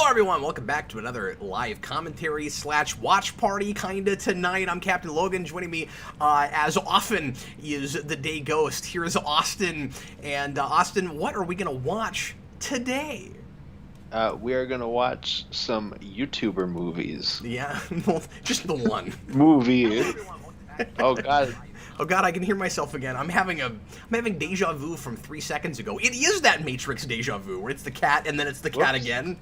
Hello everyone, welcome back to another live commentary / watch party kinda tonight. I'm Captain Logan. Joining me as often is the Day Ghost. Here's Austin. And Austin, what are we gonna watch today? We are gonna watch some YouTuber movies. Yeah, well, just the one. Movie. Oh god. Oh god, I can hear myself again. I'm having deja vu from 3 seconds ago. It is that Matrix deja vu, where it's the cat and then it's the cat again.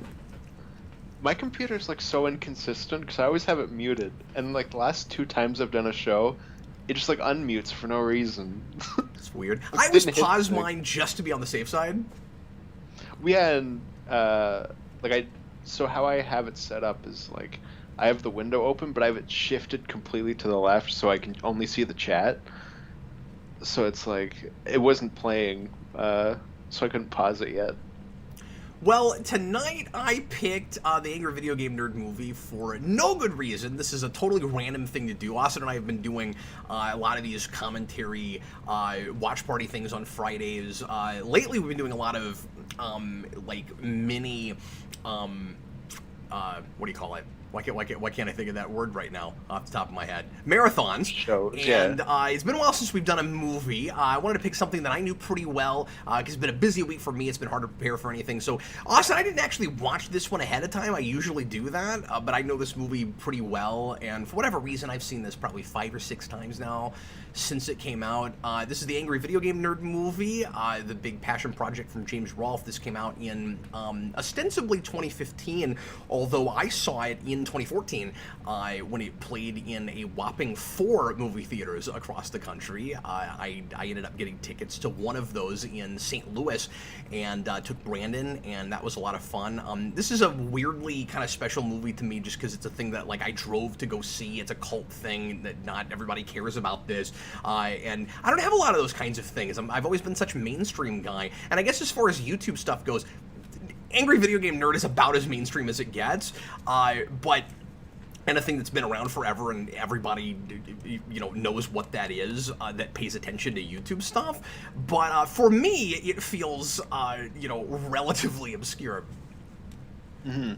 My computer's like so inconsistent because I always have it muted, and like the last 2 times I've done a show, it just like unmutes for no reason. It's weird. I always pause mine just to be on the safe side. So how I have it set up is like I have the window open, but I have it shifted completely to the left so I can only see the chat. So it's like it wasn't playing, so I couldn't pause it yet. Well, tonight I picked the Angry Video Game Nerd movie for no good reason. This is a totally random thing to do. Austin and I have been doing a lot of these commentary watch party things on Fridays. Lately we've been doing a lot of like mini, what do you call it? Why can't I think of that word right now off the top of my head? Marathons. Shows, and yeah. It's been a while since we've done a movie. I wanted to pick something that I knew pretty well because it's been a busy week for me. It's been hard to prepare for anything. So, Austin, I didn't actually watch this one ahead of time. I usually do that, but I know this movie pretty well. And for whatever reason, I've seen this probably 5 or 6 times now since it came out. This is the Angry Video Game Nerd movie, the big passion project from James Rolfe. This came out in ostensibly 2015, although I saw it in 2014 when it played in a whopping 4 movie theaters across the country. I ended up getting tickets to one of those in St. Louis and took Brandon, and that was a lot of fun. This is a weirdly kind of special movie to me just because it's a thing that like I drove to go see. It's a cult thing that not everybody cares about this. And I don't have a lot of those kinds of things. I've always been such a mainstream guy. And I guess as far as YouTube stuff goes, Angry Video Game Nerd is about as mainstream as it gets. And a thing that's been around forever and everybody, you know, knows what that is, that pays attention to YouTube stuff. But for me, it feels, you know, relatively obscure. Mm-hmm.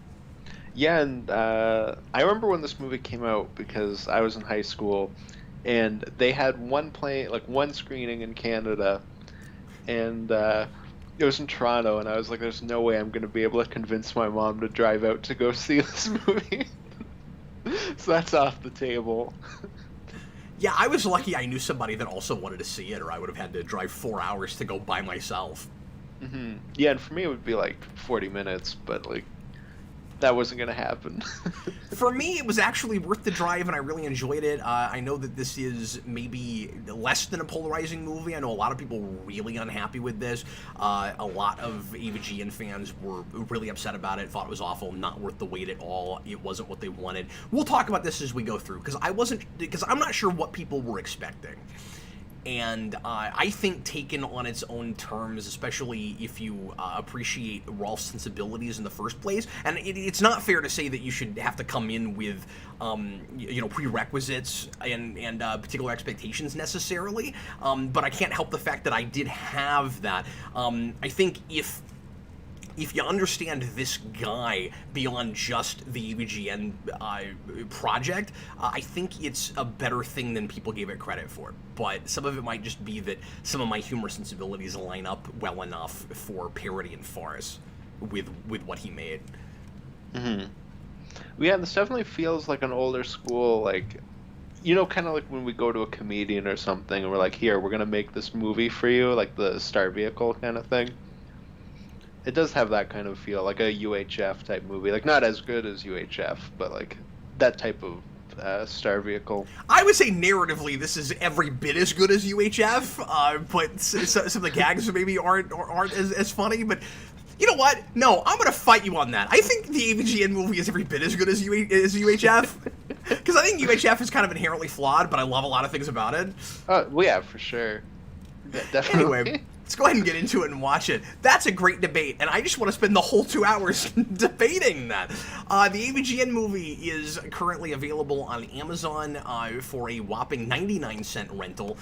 Yeah, and I remember when this movie came out because I was in high school, and they had one screening in Canada, and it was in Toronto, and I was like, there's no way I'm going to be able to convince my mom to drive out to go see this movie. So that's off the table. Yeah, I was lucky I knew somebody that also wanted to see it, or I would have had to drive 4 hours to go by myself. Mm-hmm. Yeah, and for me it would be like 40 minutes, but like that wasn't going to happen. For me, it was actually worth the drive, and I really enjoyed it. I know that this is maybe less than a polarizing movie. I know a lot of people were really unhappy with this. A lot of AVGN fans were really upset about it, thought it was awful, not worth the wait at all. It wasn't what they wanted. We'll talk about this as we go through, because I'm not sure what people were expecting. And I think taken on its own terms, especially if you appreciate Rolfe's sensibilities in the first place, and it's not fair to say that you should have to come in with, you know, prerequisites and particular expectations necessarily, but I can't help the fact that I did have that. I think if you understand this guy beyond just the AVGN project, I think it's a better thing than people gave it credit for. But some of it might just be that some of my humor sensibilities line up well enough for parody and farce with what he made. Mm-hmm. Yeah, this definitely feels like an older school, like, you know, kind of like when we go to a comedian or something and we're like, here, we're going to make this movie for you, like the Star Vehicle kind of thing. It does have that kind of feel, like a UHF type movie. Like, not as good as UHF, but like that type of Star Vehicle. I would say narratively, this is every bit as good as UHF, but some of the gags maybe aren't as funny. But you know what? No, I'm going to fight you on that. I think the AVGN movie is every bit as good as UHF. Because I think UHF is kind of inherently flawed, but I love a lot of things about it. Well, yeah, for sure. Definitely. Anyway. Let's go ahead and get into it and watch it. That's a great debate, and I just want to spend the whole 2 hours debating that. The AVGN movie is currently available on Amazon for a whopping 99-cent rental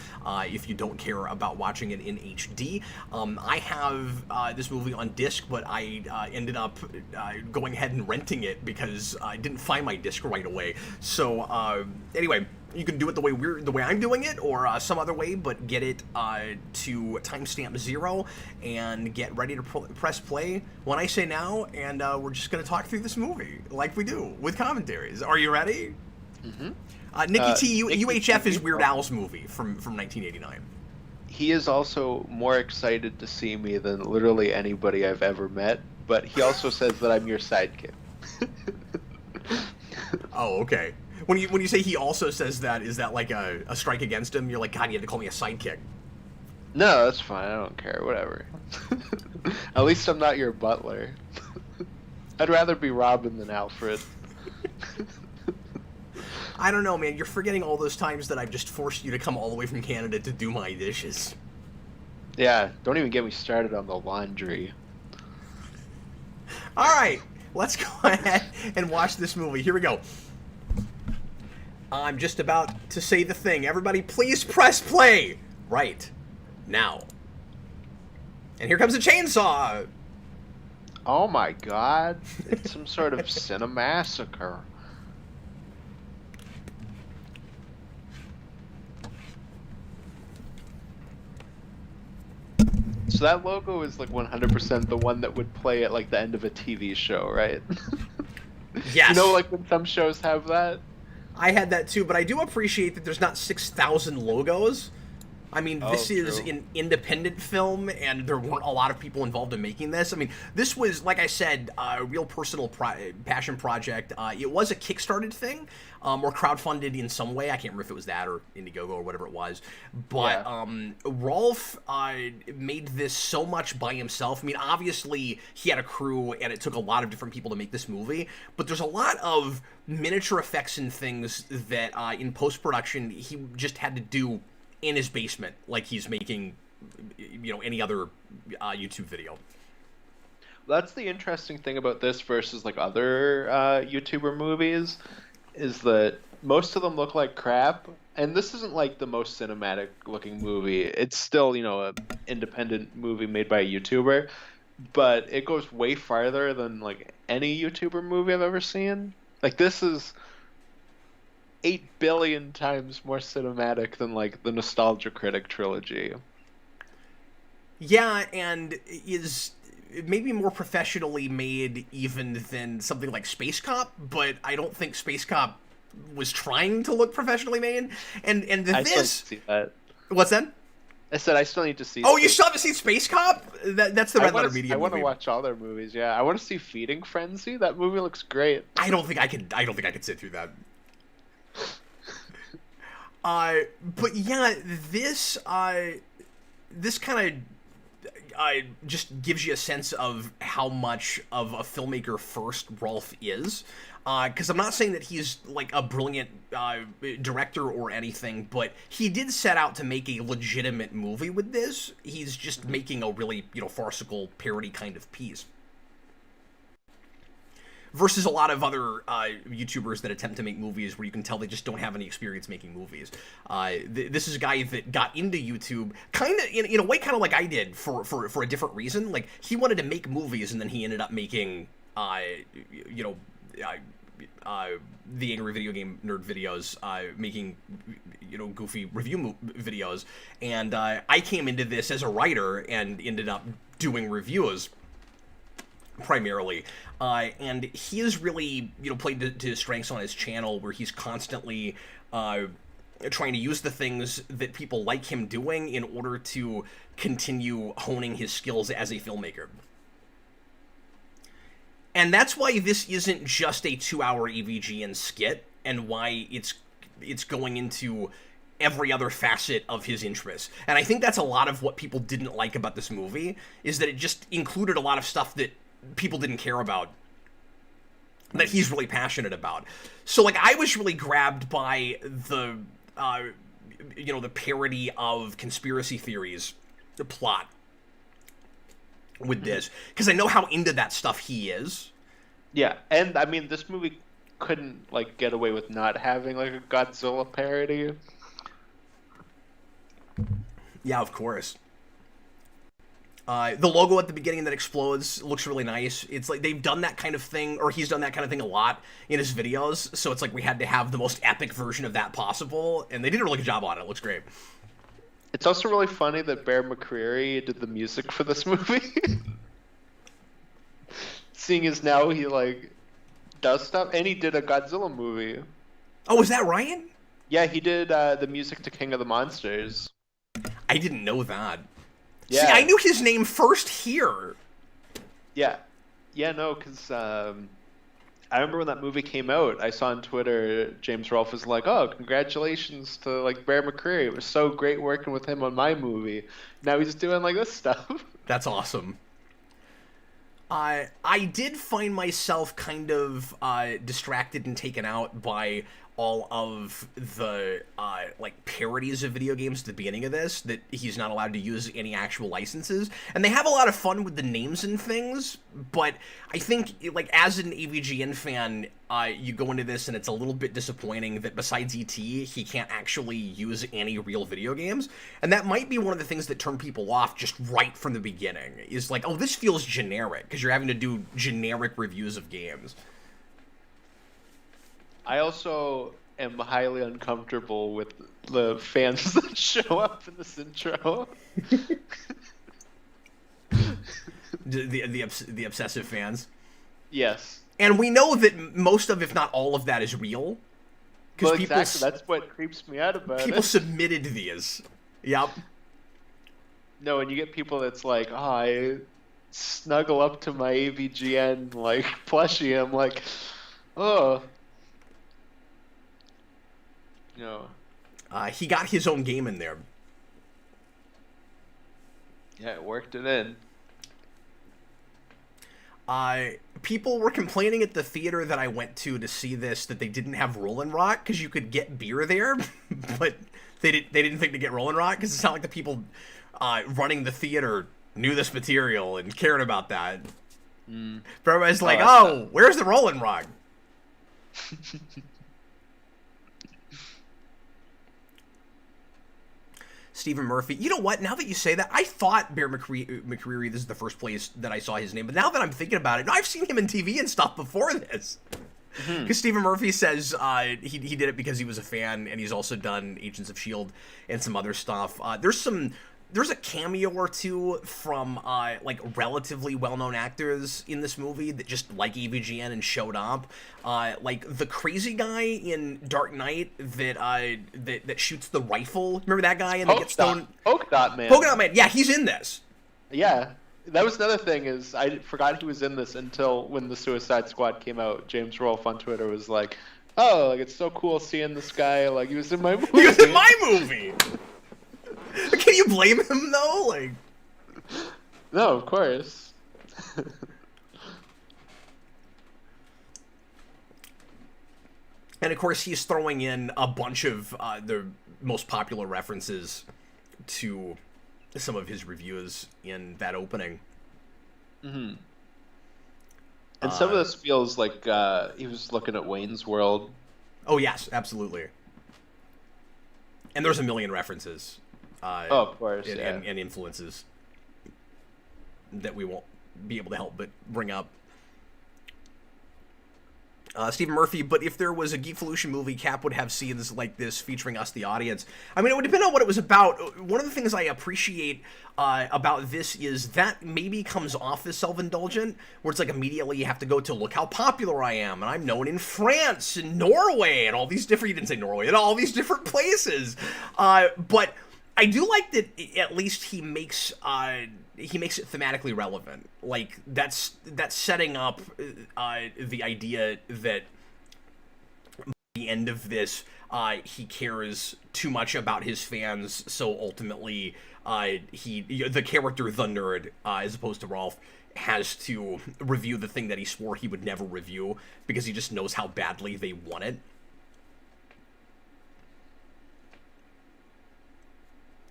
if you don't care about watching it in HD. I have this movie on disc, but I ended up going ahead and renting it because I didn't find my disc right away. So anyway, you can do it the way I'm doing it, or some other way, but get it to timestamp 0 and get ready to press play when I say now, and we're just going to talk through this movie like we do with commentaries. Are you ready? Mm-hmm. Nicky T, UHF is Weird Al's movie from 1989. He is also more excited to see me than literally anybody I've ever met, but he also says that I'm your sidekick. Oh, okay. When you say he also says that, is that like a strike against him? You're like, God, you had to call me a sidekick. No, that's fine. I don't care. Whatever. At least I'm not your butler. I'd rather be Robin than Alfred. I don't know, man. You're forgetting all those times that I've just forced you to come all the way from Canada to do my dishes. Yeah, don't even get me started on the laundry. All right, let's go ahead and watch this movie. Here we go. I'm just about to say the thing. Everybody, please press play right now. And here comes a chainsaw. Oh my god. It's some sort of cinemassacre. So that logo is like 100% the one that would play at like the end of a TV show, right? Yes. You know, like when some shows have that? I had that too, but I do appreciate that there's not 6,000 logos. I mean, this is an independent film, and there weren't a lot of people involved in making this. I mean, this was, like I said, a real personal passion project. It was a Kickstarted thing, or crowdfunded in some way. I can't remember if it was that or Indiegogo or whatever it was. But Rolf made this so much by himself. I mean, obviously, he had a crew, and it took a lot of different people to make this movie. But there's a lot of miniature effects and things that, in post-production, he just had to do in his basement, like he's making, any other YouTube video. That's the interesting thing about this versus like other YouTuber movies, is that most of them look like crap, and this isn't like the most cinematic looking movie. It's still, a independent movie made by a YouTuber, but it goes way farther than like any YouTuber movie I've ever seen. Like, this is 8 billion times more cinematic than like the Nostalgia Critic trilogy. Yeah, and is maybe more professionally made even than something like Space Cop, but I don't think Space Cop was trying to look professionally made. And I still need to see that. What's that? I said I still need to see. Oh, you still haven't seen Space Cop? That's the Red Letter Media movie. I want to watch all their movies. Yeah, I want to see Feeding Frenzy. That movie looks great. I don't think I could sit through that. But yeah, this kind of just gives you a sense of how much of a filmmaker first Rolf is. Because I'm not saying that he's like a brilliant director or anything, but he did set out to make a legitimate movie with this. He's just making a really, farcical parody kind of piece. Versus a lot of other YouTubers that attempt to make movies where you can tell they just don't have any experience making movies. This is a guy that got into YouTube kind of, in a way, kind of like I did for a different reason. Like, he wanted to make movies, and then he ended up making, the Angry Video Game Nerd videos, making, goofy review videos. And I came into this as a writer and ended up doing reviews primarily, and he has really, played to his strengths on his channel, where he's constantly trying to use the things that people like him doing in order to continue honing his skills as a filmmaker. And that's why this isn't just a 2-hour EVGN skit, and why it's going into every other facet of his interests. And I think that's a lot of what people didn't like about this movie, is that it just included a lot of stuff that people didn't care about, that he's really passionate about. So, like, I was really grabbed by the, the parody of conspiracy theories, the plot with this, because I know how into that stuff he is. Yeah, and I mean, this movie couldn't like get away with not having like a Godzilla parody. Yeah, of course. The logo at the beginning that explodes looks really nice. It's like they've done that kind of thing, or he's done that kind of thing a lot in his videos, so it's like we had to have the most epic version of that possible, and they did a really good job on it. It looks great. It's also really funny that Bear McCreary did the music for this movie. Seeing as now he like does stuff, and he did a Godzilla movie. Oh, is that Ryan? Yeah, he did the music to King of the Monsters. I didn't know that. Yeah. See, I knew his name first here. Yeah. Yeah, no, because I remember when that movie came out, I saw on Twitter, James Rolfe was like, oh, congratulations to like Bear McCreary. It was so great working with him on my movie. Now he's doing like this stuff. That's awesome. I did find myself kind of distracted and taken out by all of the like parodies of video games at the beginning of this, that he's not allowed to use any actual licenses, and they have a lot of fun with the names and things, but I think like as an AVGN fan, you go into this and it's a little bit disappointing that besides ET, he can't actually use any real video games, and that might be one of the things that turn people off just right from the beginning, is like, oh, this feels generic, because you're having to do generic reviews of games. I also am highly uncomfortable with the fans that show up in this intro. the obsessive fans. Yes. And we know that most of, if not all of that, is real. Well, exactly. That's what creeps me out about it. People submitted these. Yep. No, and you get people that's like, oh, I snuggle up to my AVGN like plushie. I'm like, oh. No. He got his own game in there. Yeah, it worked it in. People were complaining at the theater that I went to see this that they didn't have Rollin' Rock because you could get beer there, but they didn't think to get Rollin' Rock because it's not like the people running the theater knew this material and cared about that. But everybody's like, oh, where's the Rollin' Rock? Stephen Murphy. You know what? Now that you say that, I thought Bear McCreary, this is the first place that I saw his name, but now that I'm thinking about it, I've seen him in TV and stuff before this. Because Stephen Murphy says he did it because he was a fan, and he's also done Agents of S.H.I.E.L.D. and some other stuff. There's a cameo or two from like relatively well-known actors in this movie that just like AVGN and showed up. Like the crazy guy in Dark Knight that shoots the rifle. Remember that guy? And gets thrown. Polka Dot Man. Polka Dot Man. Yeah, he's in this. Yeah, that was another thing, is I forgot he was in this until when the Suicide Squad came out. James Rolfe on Twitter was like, "Oh, like it's so cool seeing this guy. Like he was in my movie." He was in my movie. Can you blame him though? Like, no, of course. And of course, he's throwing in a bunch of the most popular references to some of his reviews in that opening. And some of this feels like he was looking at Wayne's World. Oh yes, absolutely. And there's a million references. Of course, and influences that we won't be able to help but bring up. Stephen Murphy, but if there was a Geekvolution movie, Cap would have scenes like this featuring us, the audience. I mean, it would depend on what it was about. One of the things I appreciate about this is that maybe comes off as self-indulgent, where it's like immediately you have to go to, look how popular I am, and I'm known in France and Norway and all these different, you didn't say Norway, and all these different places. But I do like that at least he makes it thematically relevant. Like that's setting up the idea that by the end of this, he cares too much about his fans, so ultimately the character the nerd, as opposed to Rolf, has to review the thing that he swore he would never review because he just knows how badly they want it.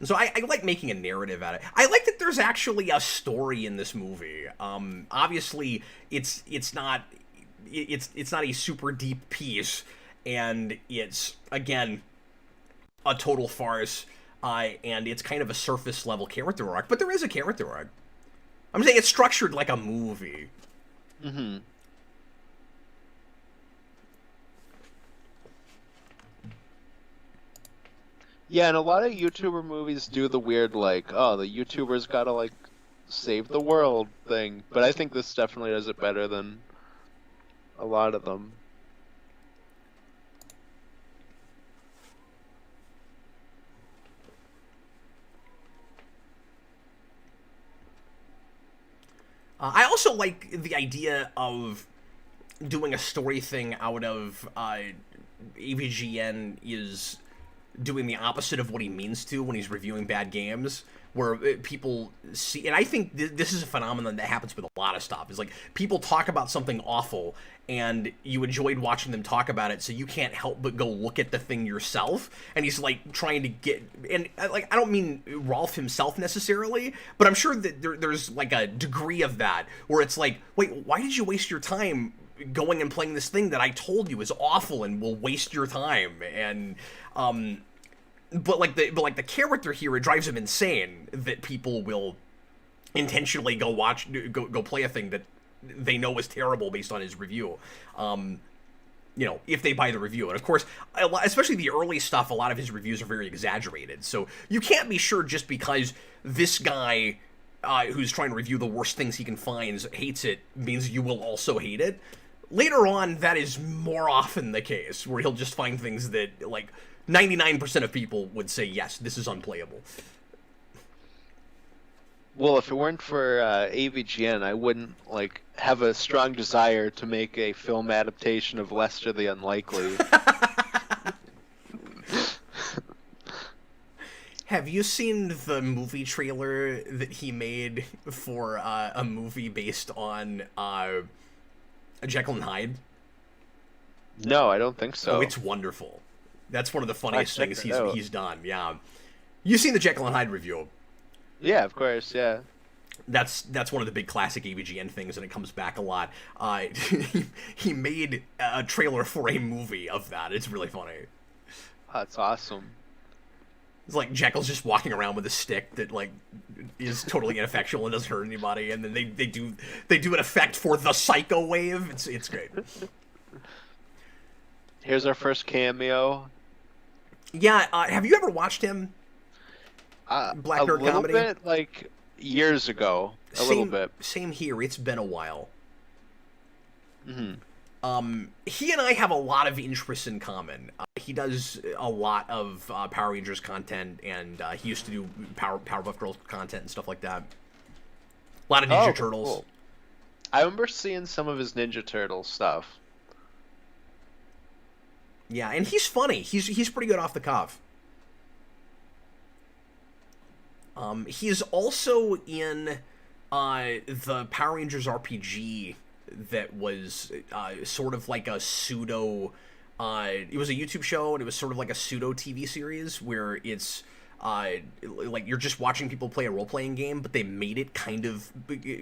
So I like making a narrative out of it. I like that there's actually a story in this movie. Obviously, it's not a super deep piece, and it's again a total farce. And it's kind of a surface level character arc, but there is a character arc. I'm saying it's structured like a movie. Mm-hmm. Yeah, and a lot of YouTuber movies do the weird, like, oh, the YouTuber's gotta, like, save the world thing. But I think this definitely does it better than a lot of them. I also like the idea of doing a story thing out of AVGN is doing the opposite of what he means to when he's reviewing bad games, where people see, and I think this is a phenomenon that happens with a lot of stuff, is like people talk about something awful and you enjoyed watching them talk about it, so you can't help but go look at the thing yourself. And he's like trying to get, and like I don't mean Rolf himself necessarily, but I'm sure that there's like a degree of that where it's like, wait, why did you waste your time going and playing this thing that I told you is awful and will waste your time? And but the character here, it drives him insane that people will intentionally go play a thing that they know is terrible based on his review. You know, if they buy the review. And of course, especially the early stuff, a lot of his reviews are very exaggerated. So you can't be sure just because this guy who's trying to review the worst things he can find hates it means you will also hate it. Later on, that is more often the case, where he'll just find things that, like, 99% of people would say, yes, this is unplayable. Well, if it weren't for AVGN, I wouldn't, like, have a strong desire to make a film adaptation of Lester the Unlikely. Have you seen the movie trailer that he made for a movie based on Jekyll and Hyde? No, I don't think so. Oh, it's wonderful. That's one of the funniest things he's done. Yeah, you've seen the Jekyll and Hyde review. Yeah, of course. Yeah. That's one of the big classic AVGN things, and it comes back a lot. He made a trailer for a movie of that. It's really funny. That's awesome. It's like Jekyll's just walking around with a stick that like is totally ineffectual and doesn't hurt anybody, and then they do an effect for the psycho wave. It's great. Here's our first cameo. Yeah, have you ever watched him? Black Nerd Comedy? A little bit, like years ago. Little bit. Same here. It's been a while. Mm-hmm. He and I have a lot of interests in common. He does a lot of Power Rangers content, and he used to do Powerpuff Girls content and stuff like that. A lot of Ninja Turtles. Cool. I remember seeing some of his Ninja Turtle stuff. Yeah, and he's funny. He's pretty good off the cuff. He's also in the Power Rangers RPG that was sort of like a pseudo... it was a YouTube show, and it was sort of like a pseudo TV series where it's like you're just watching people play a role-playing game, but they made it kind of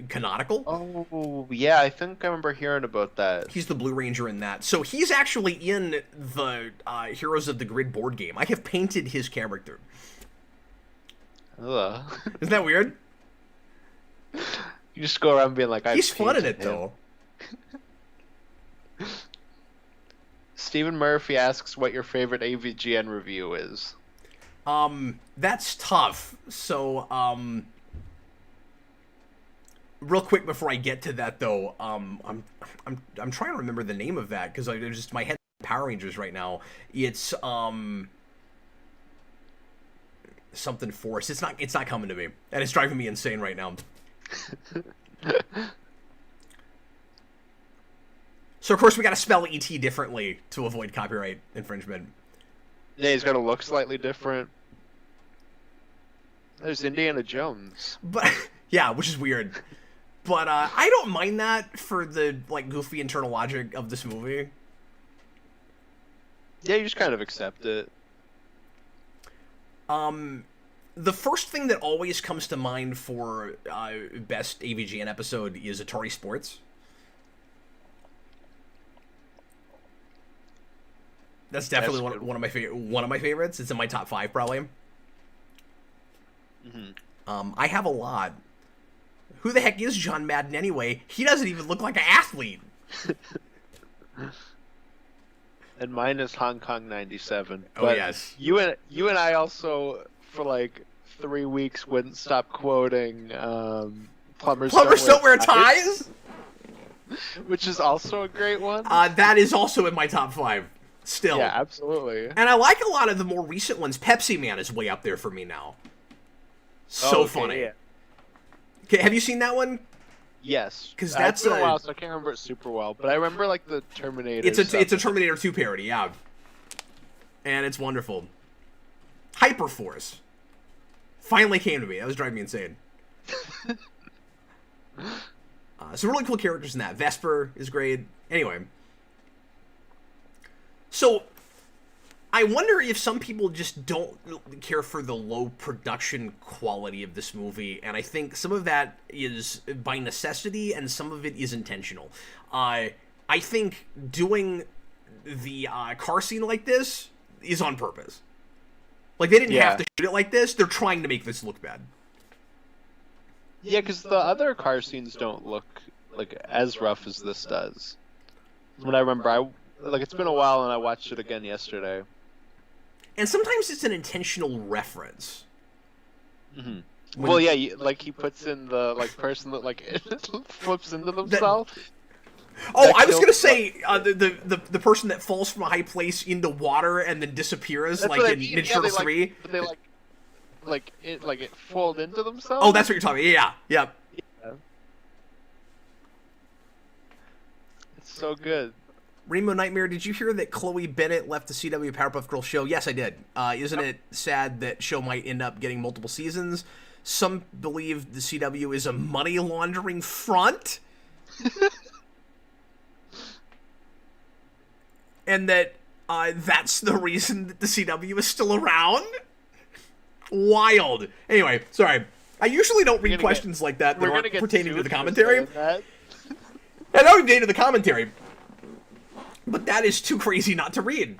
canonical. Oh, yeah, I think I remember hearing about that. He's the Blue Ranger in that. So he's actually in the Heroes of the Grid board game. I have painted his character. Ugh. Isn't that weird? You just go around being like, he's fun in it, though. Stephen Murphy asks what your favorite AVGN review is. That's tough. So, real quick before I get to that, though, I'm trying to remember the name of that because just my head Power Rangers right now. It's something Force. It's not coming to me, and it's driving me insane right now. So of course we got to spell ET differently to avoid copyright infringement. Yeah, he's got to look slightly different. There's Indiana Jones. But yeah, which is weird. But I don't mind that for the like goofy internal logic of this movie. Yeah, you just kind of accept it. The first thing that always comes to mind for best AVGN episode is Atari Sports. That's definitely one of my favorites. It's in my top 5 probably. I have a lot. Who the heck is John Madden anyway? He doesn't even look like an athlete. And mine is Hong Kong '97. Oh yes. You and I also for like 3 weeks wouldn't stop quoting plumbers don't wear ties, which is also a great one. That is also in my top 5. Still. Yeah, absolutely. And I like a lot of the more recent ones. Pepsi Man is way up there for me now. So funny. Yeah. Okay, have you seen that one? Yes. Because that's been a while, so I can't remember it super well. But I remember like the Terminator. It's a Terminator 2 parody, yeah. And it's wonderful. Hyperforce finally came to me. That was driving me insane. Some really cool characters in that. Vesper is great. Anyway. So, I wonder if some people just don't care for the low production quality of this movie, and I think some of that is by necessity, and some of it is intentional. I think doing the car scene like this is on purpose. Like, they didn't have to shoot it like this. They're trying to make this look bad. Yeah, because the other car scenes don't look like as rough as this does. When I remember, it's been a while, and I watched it again yesterday. And sometimes it's an intentional reference. Well, yeah, he puts in the person that flips into themselves. I was gonna say the person that falls from a high place into water and then disappears, like in Ninja Turtles 3. It fold into themselves. Oh, that's what you're talking about. Yeah. It's so good. Rainbow Nightmare, did you hear that Chloe Bennett left the CW Powerpuff Girls show? Yes, I did. Isn't it sad that show might end up getting multiple seasons? Some believe the CW is a money laundering front. And that that's the reason that the CW is still around? Wild. Anyway, sorry. I usually don't read questions like that aren't pertaining to the commentary. I know we've dated the commentary. But that is too crazy not to read.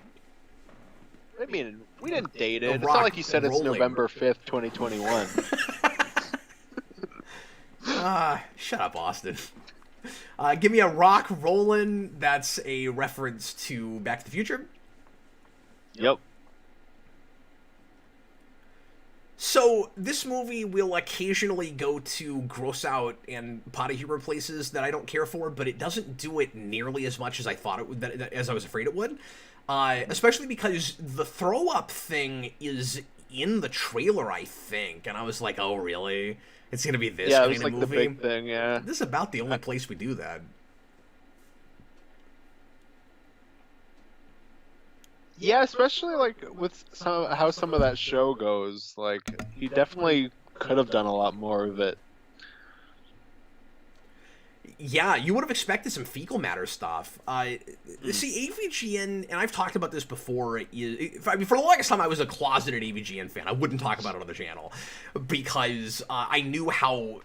I mean, we didn't date it. It's not like you said it's November 5th, 2021. Shut up, Austin. Give me a rock rollin'. That's a reference to Back to the Future. Yep. So, this movie will occasionally go to gross out and potty humor places that I don't care for, but it doesn't do it nearly as much as I thought it would, as I was afraid it would. Especially because the throw-up thing is in the trailer, I think, and I was like, oh, really? It's gonna be this kind of movie? Yeah, it was like the big thing, yeah. This is about the only place we do that. Yeah, especially with how some of that show goes. You definitely could have done a lot more of it. Yeah, you would have expected some fecal matter stuff. See, AVGN, and I've talked about this before, for the longest time I was a closeted AVGN fan. I wouldn't talk about it on the channel because I knew how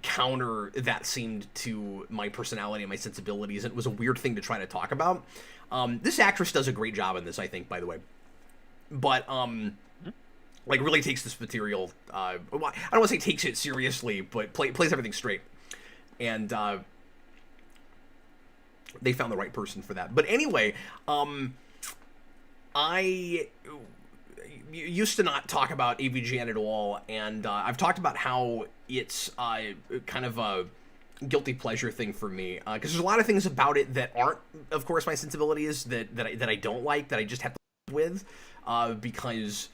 counter that seemed to my personality and my sensibilities, and it was a weird thing to try to talk about. This actress does a great job in this, I think, by the way. But really takes this material. I don't want to say takes it seriously, but plays everything straight. And they found the right person for that. But anyway, I used to not talk about AVGN at all, and I've talked about how it's kind of a guilty pleasure thing for me, because there's a lot of things about it that aren't, of course, my sensibilities that I don't like, that I just have to live with, because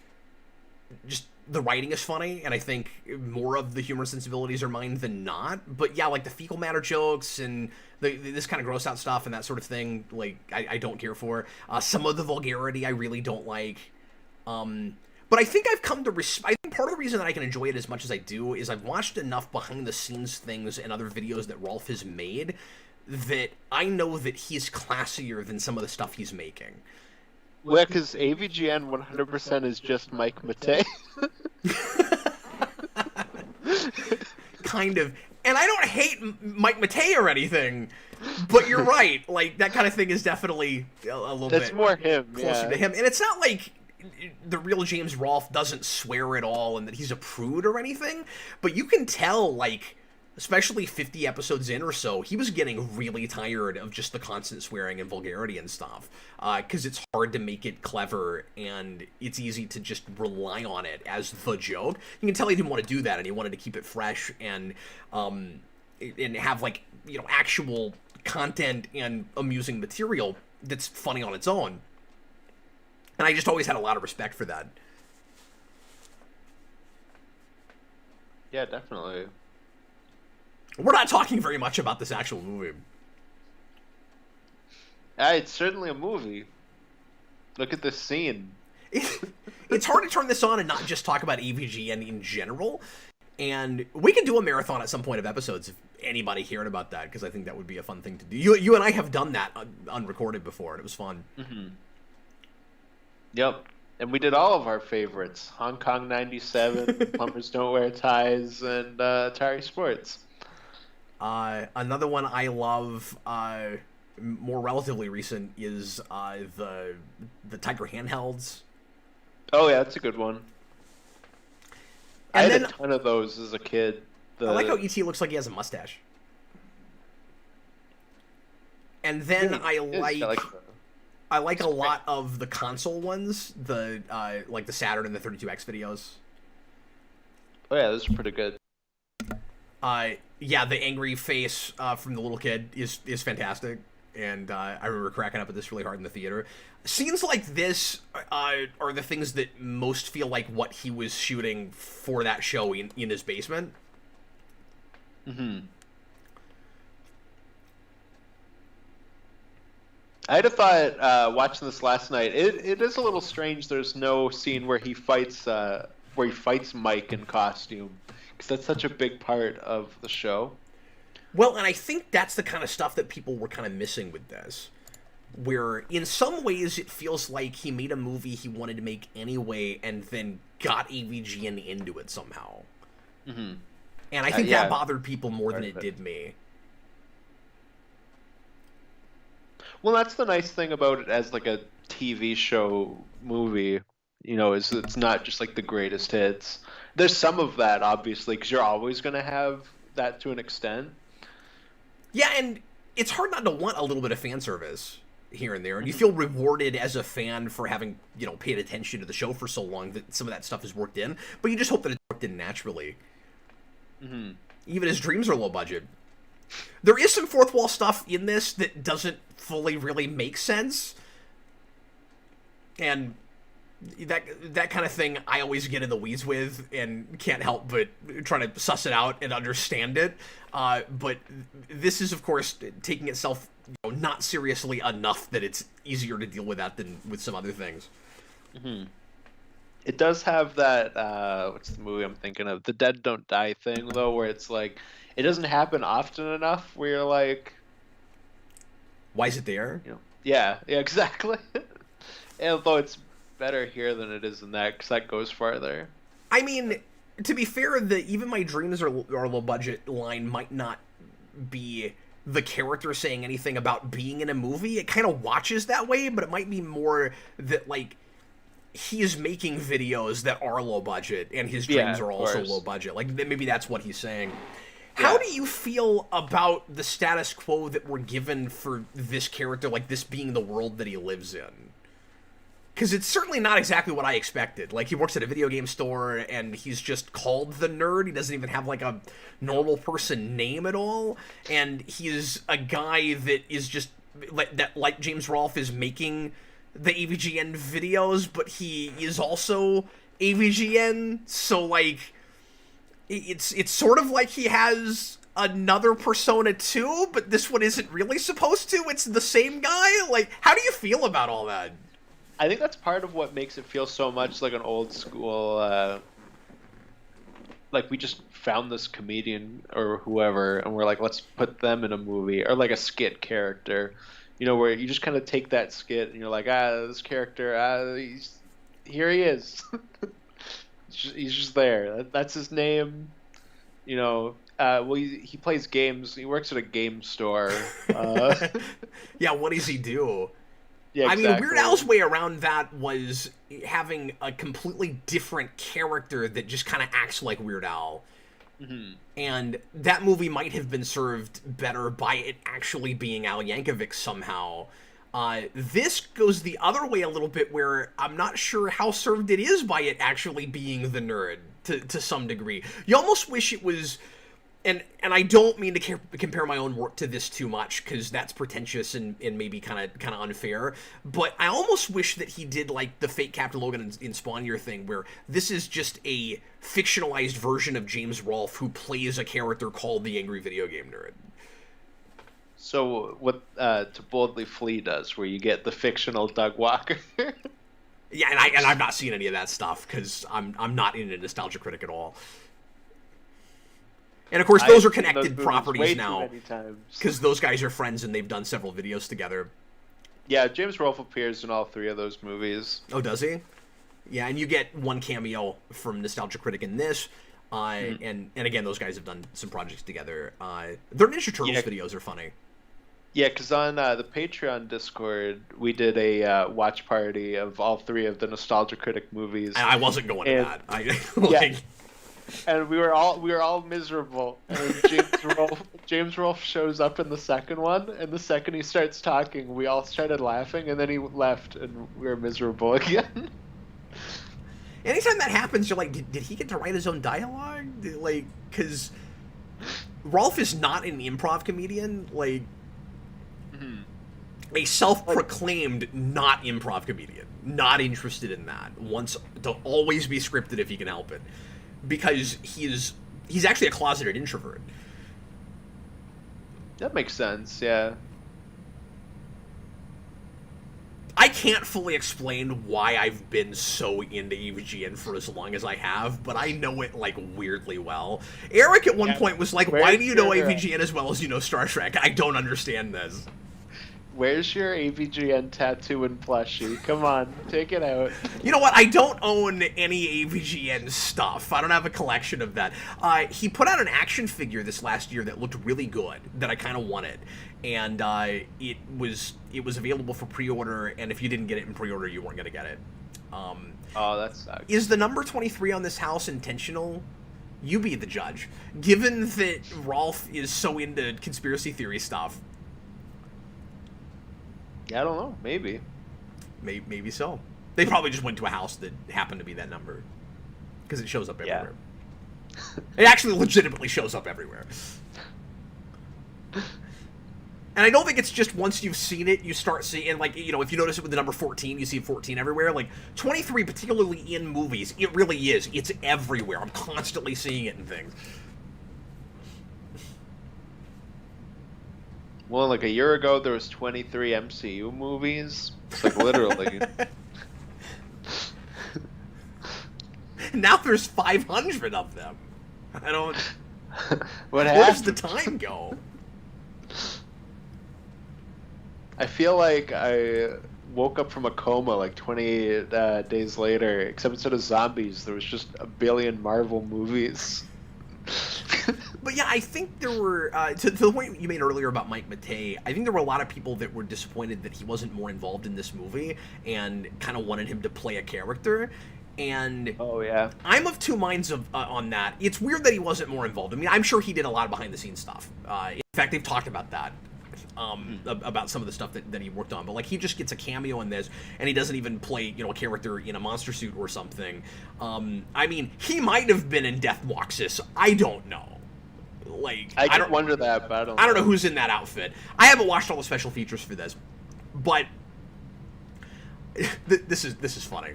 just the writing is funny, and I think more of the humor sensibilities are mine than not. But yeah, the fecal matter jokes and this kind of gross out stuff and that sort of thing, I don't care for. Some of the vulgarity I really don't like. But I think I've come to I think part of the reason that I can enjoy it as much as I do is I've watched enough behind the scenes things and other videos that Rolf has made that I know that he's classier than some of the stuff he's making. Well, because AVGN 100% is just Mike Matei. Kind of. And I don't hate Mike Matei or anything, but you're right. Like, that kind of thing is definitely a little That's bit more him, closer yeah. to him. And it's not like the real James Rolfe doesn't swear at all and that he's a prude or anything, but you can tell, like, especially 50 episodes in or so, he was getting really tired of just the constant swearing and vulgarity and stuff. Because it's hard to make it clever, and it's easy to just rely on it as the joke. You can tell he didn't want to do that, and he wanted to keep it fresh and have, like, you know, actual content and amusing material that's funny on its own. And I just always had a lot of respect for that. Yeah, definitely. We're not talking very much about this actual movie. It's certainly a movie. Look at this scene. It's hard to turn this on and not just talk about AVGN in general. And we can do a marathon at some point of episodes if anybody cared about that, because I think that would be a fun thing to do. You and I have done that unrecorded before, and it was fun. Mm-hmm. Yep. And we did all of our favorites. Hong Kong 97, Plumbers Don't Wear Ties, and Atari Sports. Another one I love, more relatively recent, is the Tiger handhelds. Oh yeah, that's a good one. And I had a ton of those as a kid. I like how E.T. looks like he has a mustache. And then yeah, I like a lot of the console ones, the like the Saturn and the 32X videos. Oh yeah, those are pretty good. Yeah, the angry face from the little kid is fantastic, and I remember cracking up at this really hard in the theater. Scenes like this are the things that most feel like what he was shooting for that show in his basement. Mm-hmm. I'd have thought watching this last night. It is a little strange. There's no scene where he fights Mike in costume, because that's such a big part of the show. Well, and I think that's the kind of stuff that people were kind of missing with this, where in some ways it feels like he made a movie he wanted to make anyway and then got AVGN into it somehow. Mm-hmm. And I think that bothered people more than it did me. Well, that's the nice thing about it as like a TV show movie, you know, is it's not just like the greatest hits. There's some of that, obviously, because you're always going to have that to an extent. Yeah, and it's hard not to want a little bit of fan service here and there, and you feel rewarded as a fan for having, you know, paid attention to the show for so long that some of that stuff is worked in, but you just hope that it's worked in naturally. Mm-hmm. Even his dreams are low budget. There is some fourth wall stuff in this that doesn't fully really make sense, and that kind of thing I always get in the weeds with and can't help but try to suss it out and understand it. But this is, of course, taking itself, you know, not seriously enough that it's easier to deal with that than with some other things. Mm-hmm. It does have that, what's the movie I'm thinking of? The Dead Don't Die thing, though, where it's like, it doesn't happen often enough where you're like... Why is it there? You know, yeah, exactly. Although it's better here than it is in that, because that goes farther. I mean, to be fair, even my dreams are low budget line might not be the character saying anything about being in a movie. It kind of watches that way, but it might be more that, like, he is making videos that are low budget, and his dreams are also low budget. Like, maybe that's what he's saying. How do you feel about the status quo that we're given for this character, like this being the world that he lives in? Because it's certainly not exactly what I expected. Like, he works at a video game store, and he's just called the nerd. He doesn't even have, like, a normal person name at all. And he's a guy that is just, like James Rolfe, is making the AVGN videos, but he is also AVGN, so, like... It's sort of like he has another persona too, but this one isn't really supposed to. It's the same guy. Like, how do you feel about all that? I think that's part of what makes it feel so much like an old school, like we just found this comedian or whoever, and we're like, let's put them in a movie, or like a skit character. where you just kind of take that skit and you're like, this character, here he is. He's just there. That's his name. Well, he plays games. He works at a game store. Yeah, what does he do? Yeah, exactly. I mean, Weird Al's way around that was having a completely different character that just kind of acts like Weird Al. Mm-hmm. And that movie might have been served better by it actually being Al Yankovic somehow. This goes the other way a little bit, where I'm not sure how served it is by it actually being the nerd to some degree. You almost wish it was... And I don't mean to compare my own work to this too much, because that's pretentious and maybe kind of unfair. But I almost wish that he did like the fake Captain Logan in Spawn Year thing, where this is just a fictionalized version of James Rolfe who plays a character called the Angry Video Game Nerd. So what To Boldly Flee does, where you get the fictional Doug Walker. Yeah, and I've not seen any of that stuff because I'm not into Nostalgia Critic at all. And of course, those are connected properties now, because those guys are friends and they've done several videos together. Yeah, James Rolfe appears in all 3 of those movies. Oh, does he? Yeah, and you get one cameo from Nostalgia Critic in this, and again, those guys have done some projects together. Their Ninja Turtles videos are funny. Yeah, because on the Patreon Discord, we did a watch party of all 3 of the Nostalgia Critic movies. And I wasn't going to that. And we were all miserable. And James Rolfe shows up in the second one, and the second he starts talking, we all started laughing, and then he left, and we were miserable again. Anytime that happens, you're like, did he get to write his own dialogue? Like, because Rolfe is not an improv comedian. Like, a self-proclaimed not improv comedian. Not interested in that. Wants to always be scripted if he can help it. Because he's actually a closeted introvert. That makes sense, yeah. I can't fully explain why I've been so into AVGN for as long as I have, but I know it, like, weirdly well. Eric at one point was like, why do you know AVGN as well as you know Star Trek? I don't understand this. Where's your AVGN tattoo and plushie? Come on, take it out. You know what? I don't own any AVGN stuff. I don't have a collection of that. He put out an action figure this last year that looked really good, that I kind of wanted. And it was available for pre-order, and if you didn't get it in pre-order, you weren't going to get it. Oh, that sucks. Is the number 23 on this house intentional? You be the judge. Given that Rolfe is so into conspiracy theory stuff. Yeah, I don't know. Maybe. Maybe so. They probably just went to a house that happened to be that number. Because it shows up everywhere. Yeah. It actually legitimately shows up everywhere. And I don't think it's just once you've seen it, you start seeing, like, if you notice it with the number 14, you see 14 everywhere. Like, 23, particularly in movies, it really is. It's everywhere. I'm constantly seeing it in things. Well, like a year ago, there was 23 MCU movies. It's like literally. Now there's 500 of them. I don't... Where does the time go? I feel like I woke up from a coma like 20 days later, except instead of zombies, there was just a billion Marvel movies. But yeah, I think there were, to the point you made earlier about Mike Matei, I think there were a lot of people that were disappointed that he wasn't more involved in this movie and kind of wanted him to play a character. And oh yeah, I'm of 2 minds on that. It's weird that he wasn't more involved. I mean, I'm sure he did a lot of behind-the-scenes stuff. In fact, they've talked about that. About some of the stuff that he worked on, but like he just gets a cameo in this, and he doesn't even play a character in a monster suit or something. I mean, he might have been in Death Walks. I don't know. Like I don't wonder that, but I don't know who's in that outfit. I haven't watched all the special features for this, but this is funny.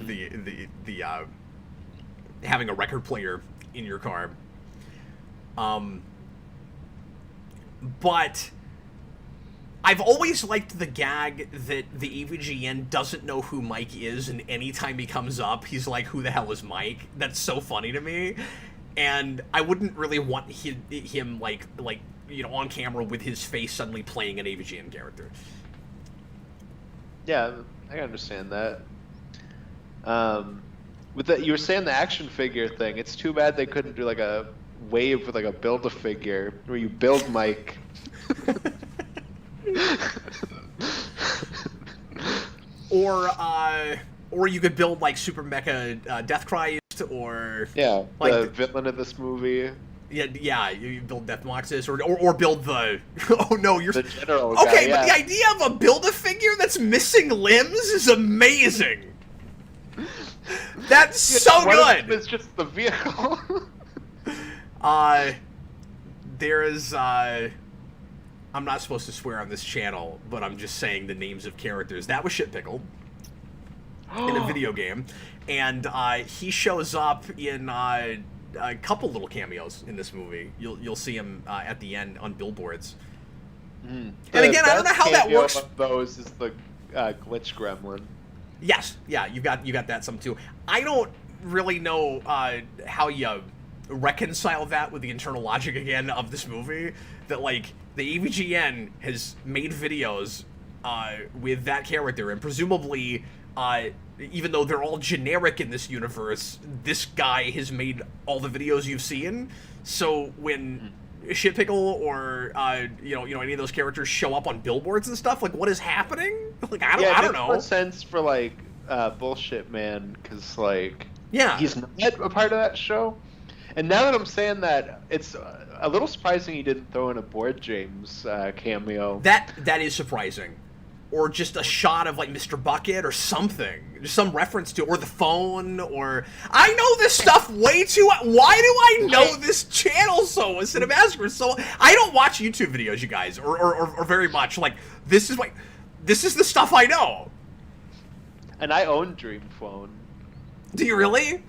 The having a record player in your car. But I've always liked the gag that the AVGN doesn't know who Mike is, and anytime he comes up, he's like, who the hell is Mike? That's so funny to me. And I wouldn't really want him like on camera with his face suddenly playing an AVGN character. Yeah, I can understand that. You were saying the action figure thing. It's too bad they couldn't do like a wave with like a Build-A-Figure where you build Mike. Or you could build like Super Mecha Death Christ, or yeah, like the villain of this movie. Yeah, you build Death Moxus, or build the oh no, you're the general okay, guy, but yeah. the idea of a Build-A-Figure that's missing limbs is amazing. That's so good. It's just the vehicle. There's I'm not supposed to swear on this channel, but I'm just saying the names of characters. That was Shit Pickle in a video game, and he shows up in a couple little cameos in this movie. You'll see him at the end on billboards. And again, I don't know how that works. Of those is the glitch gremlin. Yes, yeah, you got that some too. I don't really know how you reconcile that with the internal logic again of this movie. That like the AVGN has made videos with that character, and presumably, even though they're all generic in this universe, this guy has made all the videos you've seen. So when Shit Pickle or any of those characters show up on billboards and stuff, like what is happening? Like I don't know. It makes more sense for like Bullshit Man, because like he's not a part of that show. And now that I'm saying that, it's a little surprising he didn't throw in a Board James cameo. That is surprising. Or just a shot of like Mr. Bucket or something, just some reference to it, or the phone, or I know this stuff way too. Why do I know this channel so Cinemassacre? So I don't watch YouTube videos, you guys, or very much. Like this is the stuff I know. And I own Dream Phone. Do you really?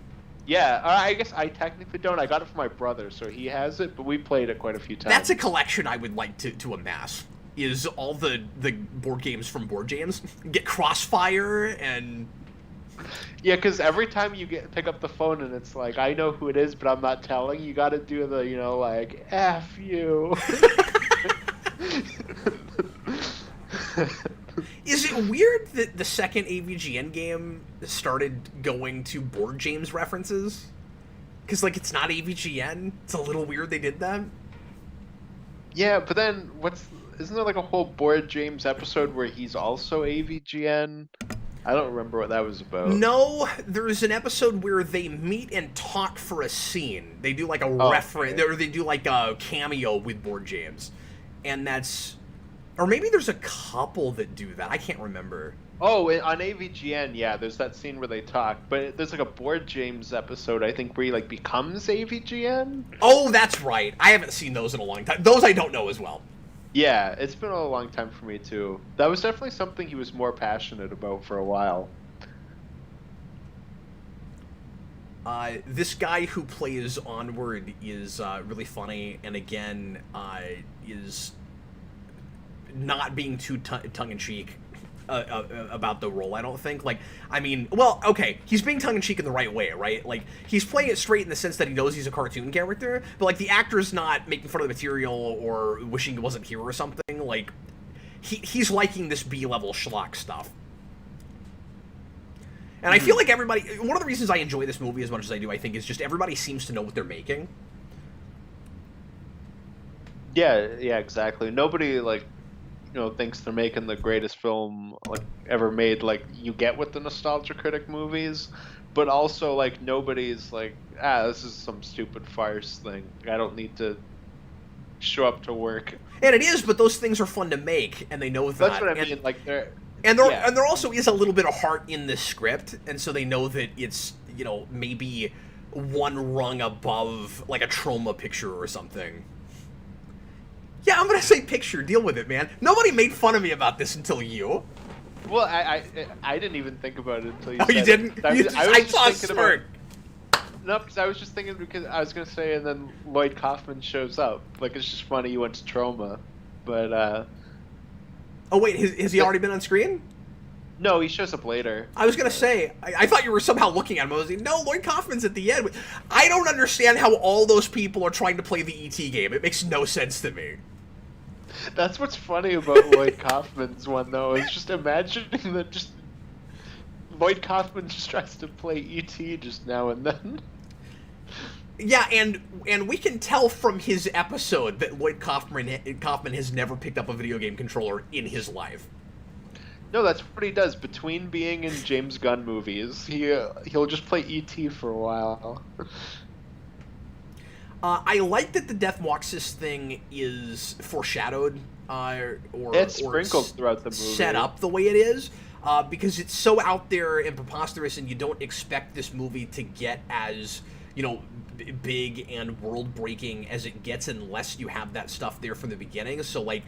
Yeah, I guess I technically don't. I got it from my brother, so he has it, but we played it quite a few times. That's a collection I would like to amass. Is all the board games from Board James. Get Crossfire and... Yeah, because every time you pick up the phone and it's like, I know who it is, but I'm not telling, you gotta do the, like, F you. Is it weird that the second AVGN game started going to Board James references? Because, like, it's not AVGN? It's a little weird they did that? Yeah, but then isn't there like a whole Board James episode where he's also AVGN? I don't remember what that was about. No, there's an episode where they meet and talk for a scene. They do like a reference, or they do like a cameo with Board James. And that's... Or maybe there's a couple that do that. I can't remember. Oh, on AVGN, yeah, there's that scene where they talk. But there's like a Board James episode, I think, where he like becomes AVGN. Oh, that's right. I haven't seen those in a long time. Those I don't know as well. Yeah, it's been a long time for me too. That was definitely something he was more passionate about for a while. This guy who plays Onward is really funny, and again, is not being too tongue-in-cheek about the role, I don't think. Like, I mean, well, okay, he's being tongue-in-cheek in the right way, right? Like, he's playing it straight in the sense that he knows he's a cartoon character, but, like, the actor's not making fun of the material or wishing he wasn't here or something. Like, he's liking this B-level schlock stuff. And I feel like everybody... One of the reasons I enjoy this movie as much as I do, I think, is just everybody seems to know what they're making. Yeah, exactly. Nobody, like... thinks they're making the greatest film like ever made. Like, you get with the nostalgia critic movies, but also like nobody's like, this is some stupid farce thing. I don't need to show up to work. And it is, but those things are fun to make, and they know that. That's what I mean. Like there also is a little bit of heart in this script, and so they know that it's maybe one rung above like a Troma picture or something. Yeah, I'm gonna say picture. Deal with it, man. Nobody made fun of me about this until you. Well, I didn't even think about it until you said you didn't? It. I saw a smirk. No, because I was just thinking, because I was gonna say, and then Lloyd Kaufman shows up. Like, it's just funny you went to Troma, but Oh wait, has he already been on screen? No, he shows up later. I was gonna say, I thought you were somehow looking at him. I was like, no, Lloyd Kaufman's at the end. I don't understand how all those people are trying to play the E.T. game. It makes no sense to me. That's what's funny about Lloyd Kaufman's one, though, is just imagining that just Lloyd Kaufman just tries to play E.T. just now and then. Yeah, and we can tell from his episode that Lloyd Kaufman has never picked up a video game controller in his life. No, that's what he does. Between being in James Gunn movies, he'll just play E.T. for a while. I like that the Death Moxis thing is foreshadowed, or it's sprinkled throughout the movie, set up the way it is, because it's so out there and preposterous, and you don't expect this movie to get as, you know, big and world-breaking as it gets unless you have that stuff there from the beginning. So, like,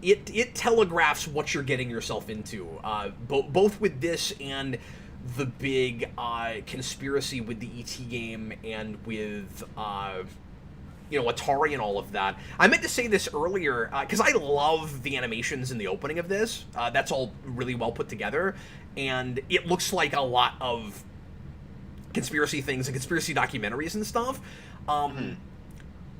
it telegraphs what you're getting yourself into, both with this and the big conspiracy with the E.T. game and with, you know, Atari and all of that. I meant to say this earlier, because I love the animations in the opening of this. That's all really well put together, and it looks like a lot of conspiracy things and conspiracy documentaries and stuff.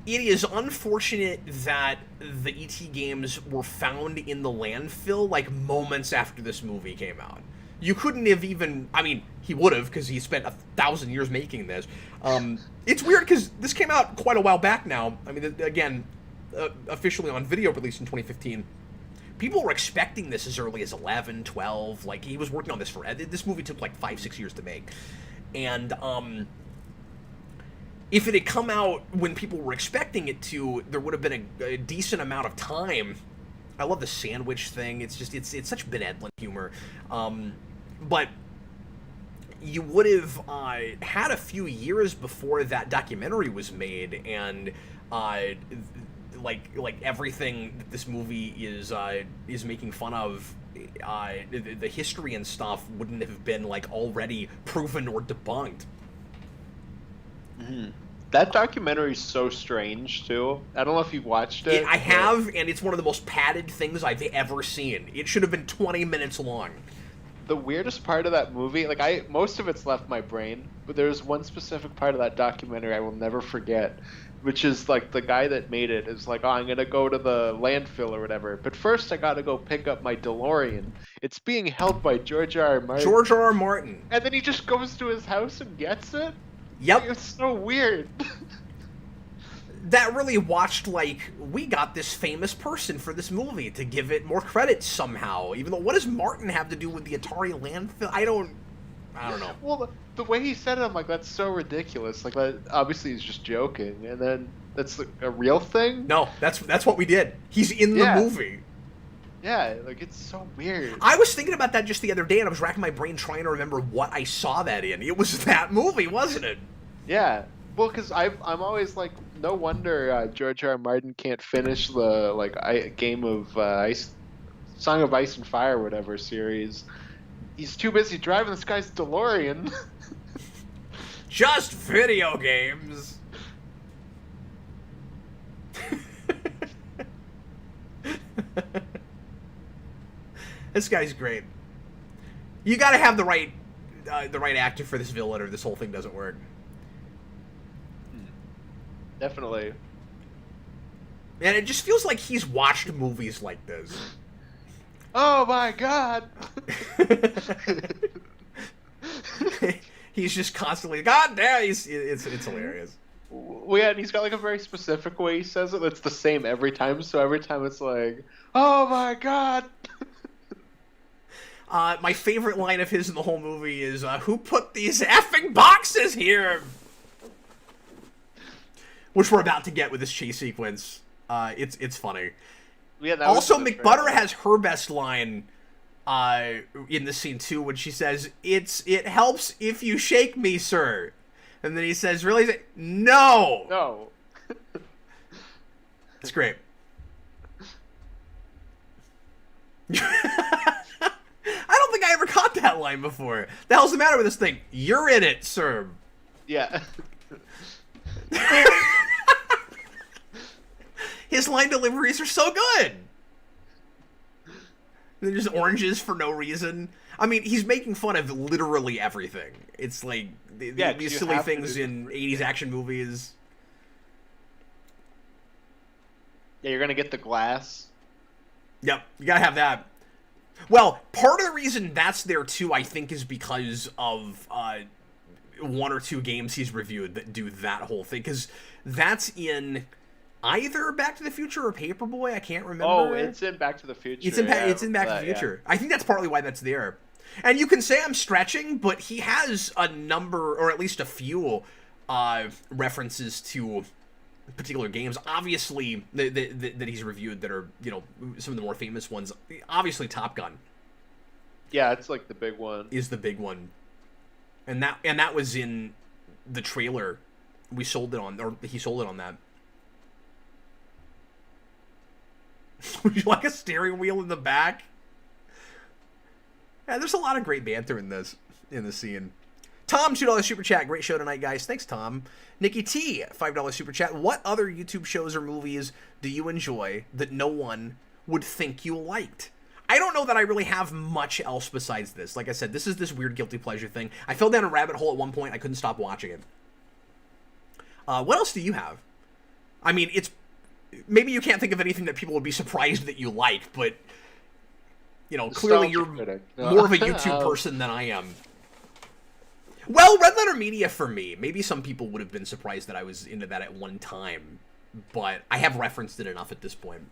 It is unfortunate that the E.T. games were found in the landfill, like, moments after this movie came out. You couldn't have even... I mean, he would have, because he spent 1,000 years making this. It's weird, because this came out quite a while back now. I mean, again, officially on video released in 2015. People were expecting this as early as 11, 12. Like, he was working on this for... This movie took, like, 5-6 years to make. And, if it had come out when people were expecting it to, there would have been a decent amount of time. I love the sandwich thing. It's just, it's such benevolent humor. But you would have had a few years before that documentary was made, and like everything that this movie is making fun of, the history and stuff wouldn't have been, like, already proven or debunked. That documentary is so strange, too. I don't know if you've watched it. I have, and it's one of the most padded things I've ever seen. It should have been 20 minutes long. The weirdest part of that movie, like, most of it's left my brain, but there's one specific part of that documentary I will never forget, which is, like, the guy that made it is like, oh, I'm going to go to the landfill or whatever, but first I got to go pick up my DeLorean. It's being held by George R. R. Martin. George R. R. Martin. And then he just goes to his house and gets it? Yep. It's so weird. That really watched, like, we got this famous person for this movie to give it more credit somehow. Even though, what does Martin have to do with the Atari landfill? I don't know. Well, the way he said it, I'm like, that's so ridiculous. Like, that, obviously he's just joking, and then that's a real thing? No, that's what we did. He's in the movie. Yeah, like, it's so weird. I was thinking about that just the other day, and I was racking my brain trying to remember what I saw that in. It was that movie, wasn't it? Yeah. Well, because I'm always like, no wonder George R. R. Martin can't finish the game of Song of Ice and Fire, whatever series. He's too busy driving this guy's DeLorean. Just video games. This guy's great. You got to have the right actor for this villain, or this whole thing doesn't work. Definitely. And it just feels like he's watched movies like this. Oh my god! He's just constantly, God damn, it's hilarious. Well, yeah, and he's got like a very specific way he says it that's the same every time, so every time it's like, oh my god! My favorite line of his in the whole movie is, who put these effing boxes here? Which we're about to get with this chase sequence. It's funny. Yeah, also, McButter has her best line in this scene too, when she says, "It helps if you shake me, sir." And then he says, "Really?" He's like, "No." No. It's great. I don't think I ever caught that line before. The hell's the matter with this thing? You're in it, sir. Yeah. His line deliveries are so good. They're just oranges for no reason. I mean, he's making fun of literally everything. It's like these silly things in 80s action movies. Yeah, you're gonna get the glass. Yep, you gotta have that. Well, part of the reason that's there too, I think, is because of one or two games he's reviewed that do that whole thing. Because that's in either Back to the Future or Paperboy. I can't remember. Oh, it's in Back to the Future. It's in Back to the Future. Yeah. I think that's partly why that's there. And you can say I'm stretching, but he has a number, or at least a few, references to particular games. Obviously, that he's reviewed that are, you know, some of the more famous ones. Obviously, Top Gun. Yeah, it's like the big one. Is the big one. And that was in the trailer we sold it on, or he sold it on that. Would you like a steering wheel in the back? Yeah, there's a lot of great banter in this scene. Tom, $2 super chat. Great show tonight, guys. Thanks, Tom. Nikki T, $5 super chat. What other YouTube shows or movies do you enjoy that no one would think you liked? I don't know that I really have much else besides this. Like I said, this is this weird guilty pleasure thing. I fell down a rabbit hole at one point. I couldn't stop watching it. What else do you have? I mean, it's... Maybe you can't think of anything that people would be surprised that you like, but... You know, clearly you're more of a YouTube person than I am. Well, Red Letter Media for me. Maybe some people would have been surprised that I was into that at one time, but I have referenced it enough at this point.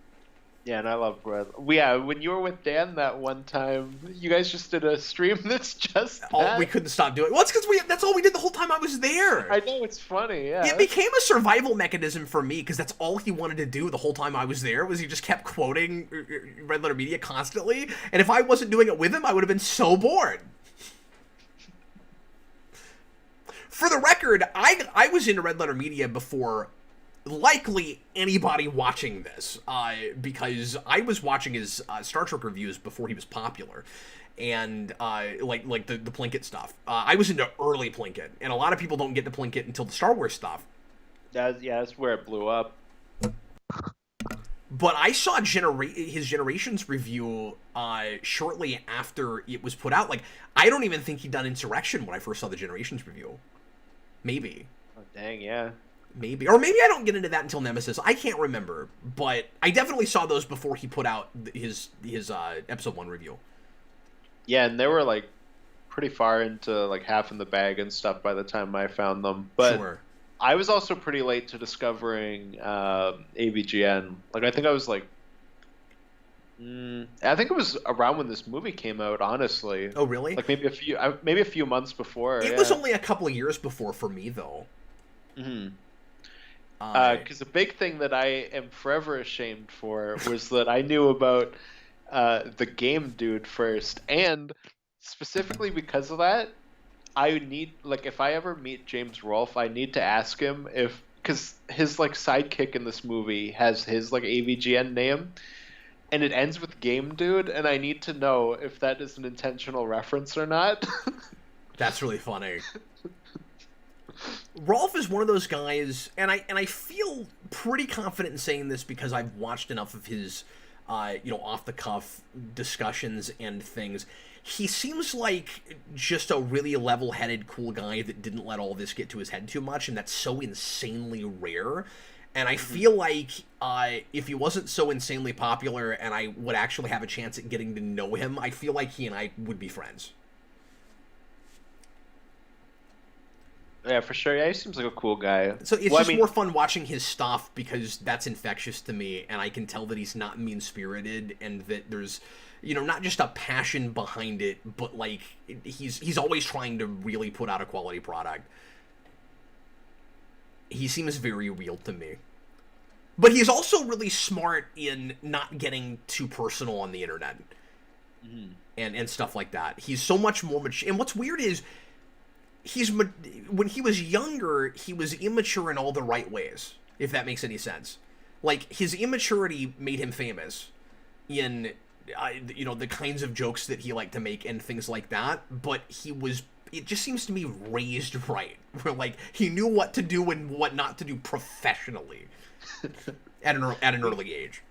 Yeah, and I love Red. Yeah, when you were with Dan that one time, you guys just did a stream that's just that. Oh, we couldn't stop doing it. Well, it's because that's all we did the whole time I was there. I know, it's funny, yeah. It became a survival mechanism for me, because that's all he wanted to do the whole time I was there, was he just kept quoting Red Letter Media constantly, and if I wasn't doing it with him, I would have been so bored. For the record, I was into Red Letter Media before likely anybody watching this, because I was watching his Star Trek reviews before he was popular, and like the Plinkett stuff. I was into early Plinkett, and a lot of people don't get to Plinkett until the Star Wars stuff. That's where it blew up. But I saw his Generations review shortly after it was put out. Like, I don't even think he'd done Insurrection when I first saw the Generations review. Maybe. Oh, dang, yeah. Maybe. Or maybe I don't get into that until Nemesis. I can't remember. But I definitely saw those before he put out his Episode 1 review. Yeah, and they were, like, pretty far into, like, half in the bag and stuff by the time I found them. But sure. I was also pretty late to discovering AVGN. Like, I think I was, like... I think it was around when this movie came out, honestly. Oh, really? Like, maybe a few months before. It was only a couple of years before for me, though. Mm-hmm. Because the big thing that I am forever ashamed for was that I knew about the game dude first, and specifically because of that, I need, like, if I ever meet James Rolfe, I need to ask him if, because his, like, sidekick in this movie has his, like, AVGN name, and it ends with game dude, and I need to know if that is an intentional reference or not. That's really funny. Rolfe is one of those guys, and I feel pretty confident in saying this because I've watched enough of his, off-the-cuff discussions and things. He seems like just a really level-headed, cool guy that didn't let all this get to his head too much, and that's so insanely rare. And I feel like if he wasn't so insanely popular and I would actually have a chance at getting to know him, I feel like he and I would be friends. Yeah, for sure. Yeah, he seems like a cool guy. So it's more fun watching his stuff because that's infectious to me, and I can tell that he's not mean-spirited, and that there's, not just a passion behind it, but, like, he's always trying to really put out a quality product. He seems very real to me. But he's also really smart in not getting too personal on the internet. Mm-hmm. And stuff like that. He's so much more mature. And what's weird is, when he was younger, he was immature in all the right ways, if that makes any sense. Like, his immaturity made him famous in, the kinds of jokes that he liked to make and things like that, but it just seems to me raised right, where, like, he knew what to do and what not to do professionally at an early age.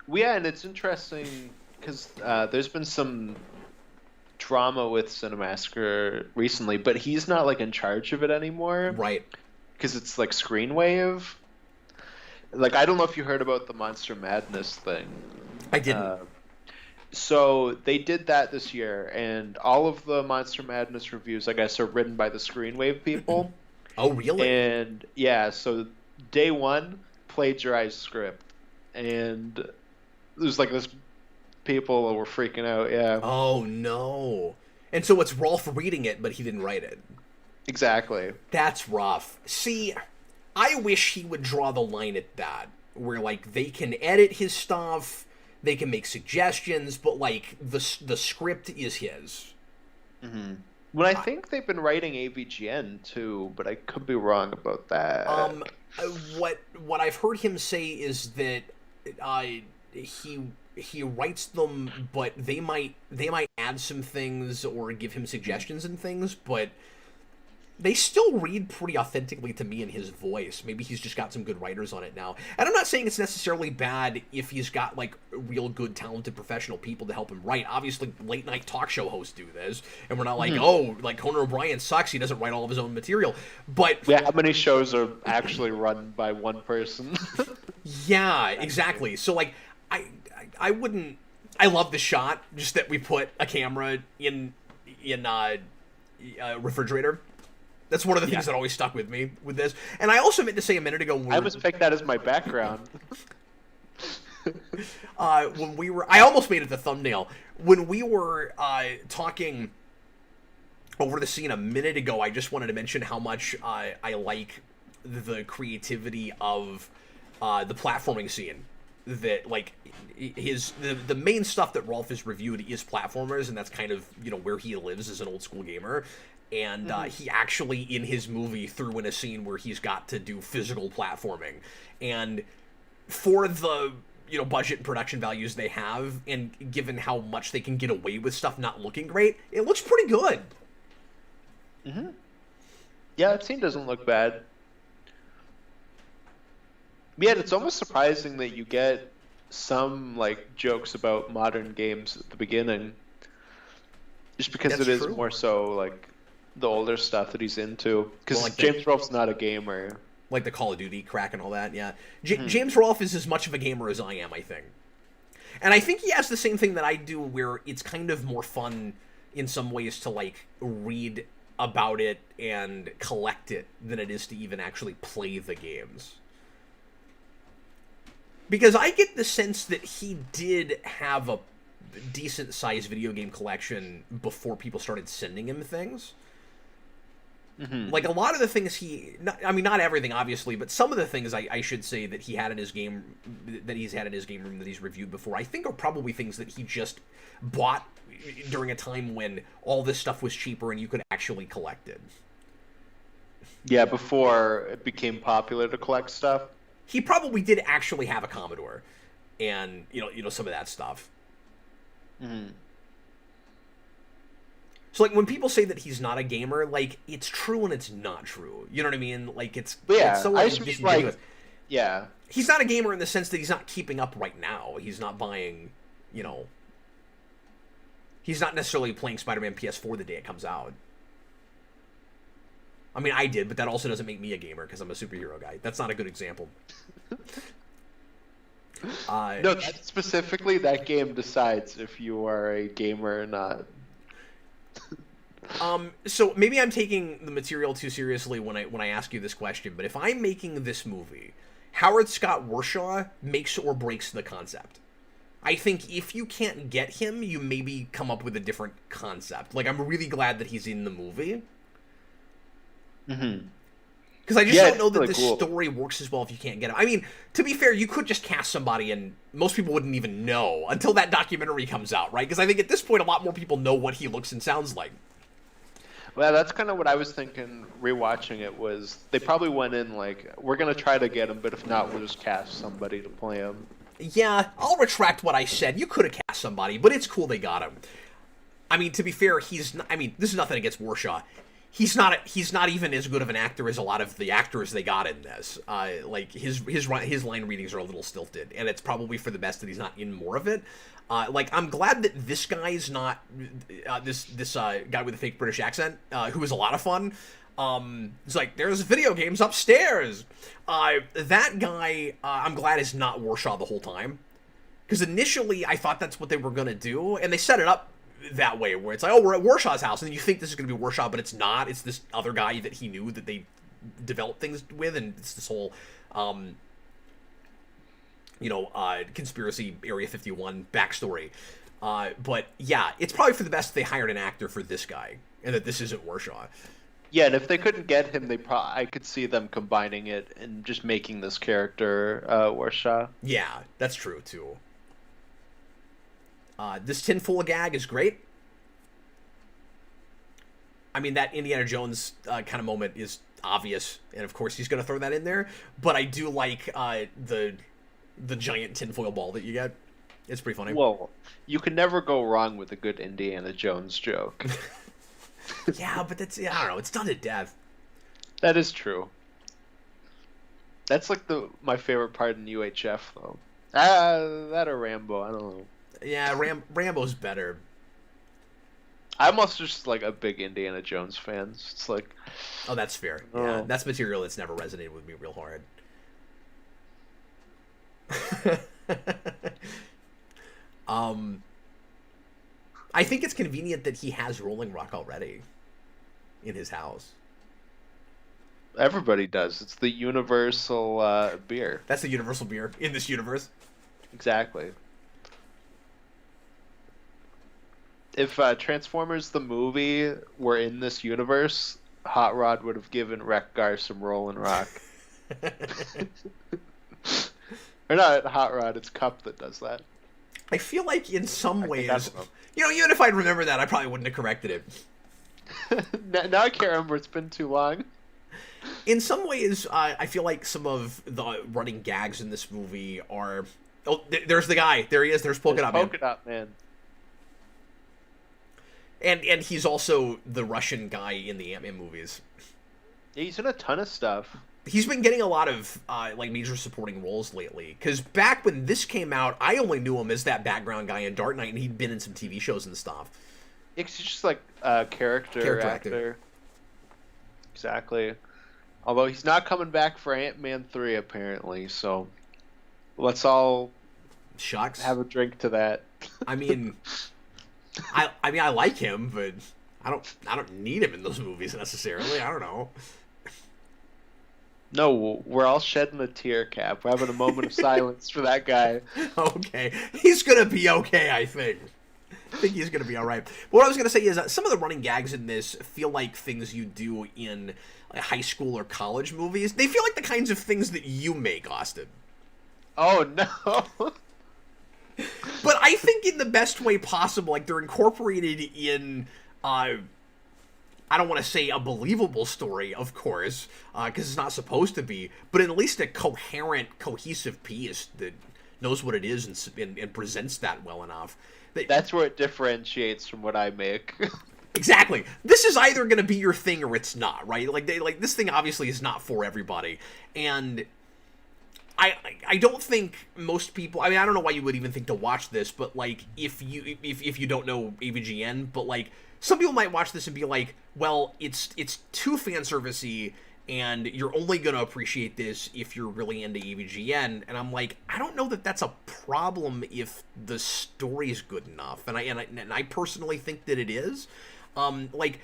Well, yeah, and it's interesting because there's been some drama with Cinemassacre recently, but he's not like in charge of it anymore Right. because it's like Screenwave. Like, I don't know if you heard about the Monster Madness thing. I didn't. So they did that this year, and all of the Monster Madness reviews, I guess, are written by the Screenwave people. Oh, really? And yeah, so day one, plagiarized script, and there's like this people were freaking out. Yeah, Oh, no. And so it's Rolf reading it, but he didn't write it. exactly. That's rough. See, I wish he would draw the line at that, where, like, they can edit his stuff, they can make suggestions, but, like, the script is his. Mm-hmm. Well, I think they've been writing AVGN too, but I could be wrong about that. What I've heard him say is that he writes them, but they might add some things or give him suggestions and things, but they still read pretty authentically to me in his voice. Maybe he's just got some good writers on it now. And I'm not saying it's necessarily bad if he's got, like, real good, talented, professional people to help him write. Obviously, late-night talk show hosts do this, and we're not like, oh, like, Conan O'Brien sucks, he doesn't write all of his own material. But yeah, how many shows are actually run by one person? yeah, exactly. So, like, I wouldn't... I love the shot, just that we put a camera in a refrigerator. That's one of the things that always stuck with me with this. And I also meant to say a minute ago... I almost picked that as my background. When we were... I almost made it the thumbnail. When we were talking over the scene a minute ago, I just wanted to mention how much I like the creativity of the platforming scene. That, like, the main stuff that Rolf has reviewed is platformers, and that's kind of, you know, where he lives as an old school gamer. And he actually, in his movie, threw in a scene where he's got to do physical platforming. And for the, you know, budget and production values they have, and given how much they can get away with stuff not looking great, it looks pretty good. Mm-hmm. Yeah, that scene doesn't look bad. Yet it's almost surprising that you get some, like, jokes about modern games at the beginning. Just because That's it is true. more so, like, the older stuff that he's into. Because Well, like James Rolfe's not a gamer. Like the Call of Duty crack and all that, yeah. James Rolfe is as much of a gamer as I am, I think. And I think he has the same thing that I do, where it's kind of more fun in some ways to, like, read about it and collect it than it is to even actually play the games. Because I get the sense that he did have a decent-sized video game collection before people started sending him things. Mm-hmm. Like, a lot of the things not everything, obviously, but some of the things I should say that he's had in his game room that he's reviewed before, I think are probably things that he just bought during a time when all this stuff was cheaper and you could actually collect it. Yeah, before it became popular to collect stuff. He probably did actually have a Commodore and, you know, some of that stuff. Mm-hmm. So, like, when people say that he's not a gamer, like, it's true and it's not true. You know what I mean? Like, it's so, I like, just mean, disingenuous. like, yeah. He's not a gamer in the sense that he's not keeping up right now. He's not buying, you know... He's not necessarily playing Spider-Man PS4 the day it comes out. I mean, I did, but that also doesn't make me a gamer because I'm a superhero guy. That's not a good example. No, specifically that game decides if you are a gamer or not. So maybe I'm taking the material too seriously when I ask you this question, but if I'm making this movie, Howard Scott Warshaw makes or breaks the concept. I think if you can't get him, you maybe come up with a different concept. Like, I'm really glad that he's in the movie. Mm-hmm. Because I just don't know that really this cool. story works as well if you can't get him. I mean, to be fair, you could just cast somebody and most people wouldn't even know until that documentary comes out, right? Because I think at this point a lot more people know what he looks and sounds like. Well, that's kind of what I was thinking rewatching it was they probably went in like, we're going to try to get him, but if not, we'll just cast somebody to play him. Yeah, I'll retract what I said. You could have cast somebody, but it's cool they got him. I mean, to be fair, he's not, I mean, this is nothing against Warshaw. he's not even as good of an actor as a lot of the actors they got in this. Like his line readings are a little stilted, and it's probably for the best that he's not in more of it. Like, I'm glad that this guy's not this guy with a fake British accent, who is a lot of fun. It's like, there's video games upstairs. That guy, I'm glad is not Warshaw the whole time, because initially I thought that's what they were gonna do, and they set it up that way, where it's like, oh, we're at Warshaw's house, and then you think this is going to be Warshaw, but it's not. It's this other guy that he knew that they developed things with, and it's this whole, conspiracy Area 51 backstory. But yeah, it's probably for the best they hired an actor for this guy, and that this isn't Warshaw. Yeah, and if they couldn't get him, I could see them combining it and just making this character Warshaw. Yeah, that's true too. This tinfoil gag is great. I mean, that Indiana Jones kind of moment is obvious, and of course he's going to throw that in there. But I do like the giant tinfoil ball that you get. It's pretty funny. Well, you can never go wrong with a good Indiana Jones joke. Yeah, but I don't know. It's done to death. That is true. That's like my favorite part in UHF, though. That or Rambo, I don't know. Yeah, Rambo's better. I'm also just like a big Indiana Jones fan. It's like, oh, that's fair. Yeah, that's material that's never resonated with me real hard. I think it's convenient that he has Rolling Rock already in his house. Everybody does. It's the universal beer. That's the universal beer in this universe. Exactly. If Transformers the movie were in this universe, Hot Rod would have given Wreck-Gar some Rollin' Rock. Or not Hot Rod, it's Cup that does that. I feel like in some ways, even if I'd remember that, I probably wouldn't have corrected it. Now I can't remember, it's been too long. In some ways, I feel like some of the running gags in this movie are... Oh, there's the guy. There he is. There's Polka Dot Man. Polka Dot Man. And he's also the Russian guy in the Ant-Man movies. Yeah, he's in a ton of stuff. He's been getting a lot of major supporting roles lately. Because back when this came out, I only knew him as that background guy in Dark Knight, and he'd been in some TV shows and stuff. He's just like a character actor. Exactly. Although he's not coming back for Ant-Man 3, apparently, so let's all Shucks. Have a drink to that. I mean, I like him, but I don't need him in those movies necessarily. I don't know. No, we're all shedding a tear, Cap. We're having a moment of silence for that guy. Okay. He's going to be okay, I think. I think he's going to be all right. But what I was going to say is that some of the running gags in this feel like things you do in high school or college movies. They feel like the kinds of things that you make, Austin. Oh, no. But I think in the best way possible. Like, they're incorporated in... I don't want to say a believable story, of course, because it's not supposed to be, but at least a coherent, cohesive piece that knows what it is and presents that well enough. That's where it differentiates from what I make. Exactly. This is either going to be your thing or it's not, right? Like this thing obviously is not for everybody, and I don't think most people. I mean, I don't know why you would even think to watch this, but like if you don't know AVGN, but like. Some people might watch this and be like, well, it's too fan servicey, and you're only going to appreciate this if you're really into AVGN. And I'm like, I don't know that that's a problem if the story's good enough. And I personally think that it is. Like,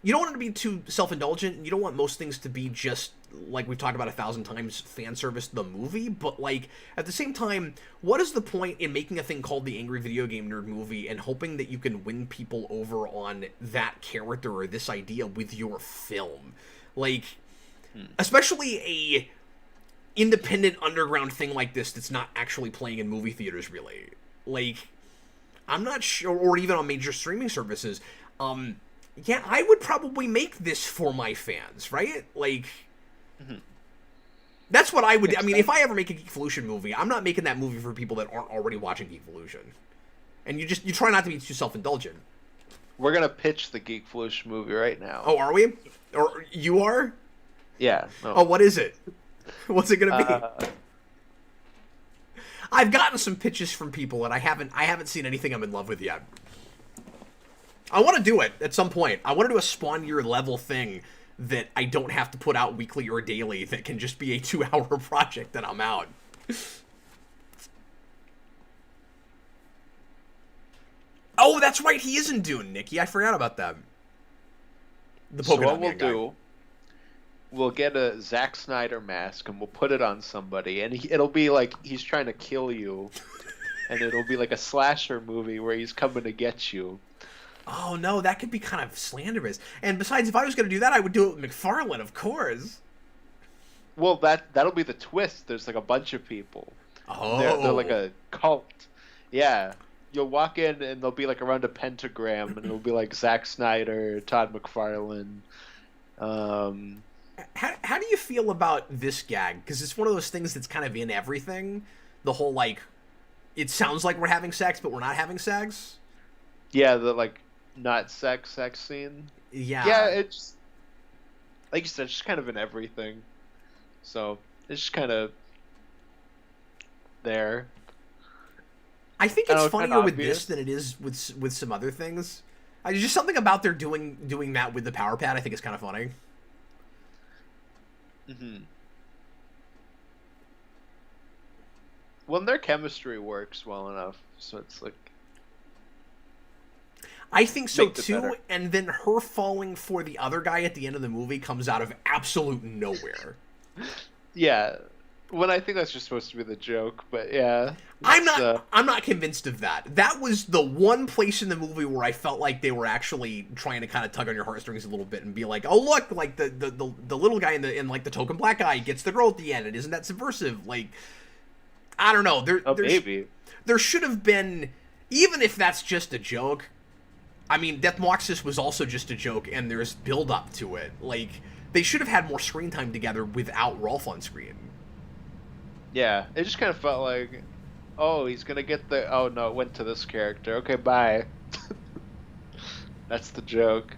you don't want it to be too self-indulgent, and you don't want most things to be just, like we've talked about 1,000 times, fan service the movie, but, like, at the same time, what is the point in making a thing called the Angry Video Game Nerd movie and hoping that you can win people over on that character or this idea with your film? Like, especially a independent underground thing like this that's not actually playing in movie theaters, really. Like, I'm not sure, or even on major streaming services, yeah, I would probably make this for my fans, right? Like, that's what I would... I mean, if I ever make a Geekvolution movie, I'm not making that movie for people that aren't already watching Geekvolution. And you try not to be too self-indulgent. We're gonna pitch the Geek Flush movie right now. Oh, are we? Or you are? Yeah. No. Oh, what is it? What's it gonna be? Uh, I've gotten some pitches from people, and I haven't seen anything I'm in love with yet. I want to do it at some point. I want to do a Spawn Year level thing that I don't have to put out weekly or daily. That can just be a 2-hour project that I'm out. Oh, that's right. He is in Dune, Nikki. I forgot about that. The so polka what dot we'll man guy. do, we'll get a Zack Snyder mask and we'll put it on somebody, and it'll be like he's trying to kill you, and it'll be like a slasher movie where he's coming to get you. Oh no, that could be kind of slanderous. And besides, if I was going to do that, I would do it with McFarlane, of course. Well, that'll be the twist. There's like a bunch of people. Oh, They're like a cult. Yeah. You'll walk in and they'll be like around a pentagram, and it'll be like Zack Snyder, Todd McFarlane. How do you feel about this gag? Because it's one of those things that's kind of in everything. The whole, like, it sounds like we're having sex, but we're not having sex. Yeah, the like not sex scene. Yeah. Yeah, it's like you said, it's just kind of in everything. So it's just kind of there. I think I it's know, it's funnier kinda with obvious. this than it is with some other things. Just something about their doing that with the power pad. I think is kind of funny. Mm-hmm. Well, their chemistry works well enough, so it's like. I think so Makes it too. better. And then her falling for the other guy at the end of the movie comes out of absolute nowhere. Yeah, when I think that's just supposed to be the joke, but yeah. I'm it's, not convinced of that. That was the one place in the movie where I felt like they were actually trying to kind of tug on your heartstrings a little bit and be like, oh look, like the little guy in like the token black guy gets the girl at the end, and isn't that subversive? Like, I don't know. maybe. There should have been, even if that's just a joke. I mean, Death Moxis was also just a joke, and there's build up to it. Like, they should have had more screen time together without Rolf on screen. Yeah, it just kind of felt like, oh, he's gonna get the. Oh no, it went to this character. Okay, bye. That's the joke.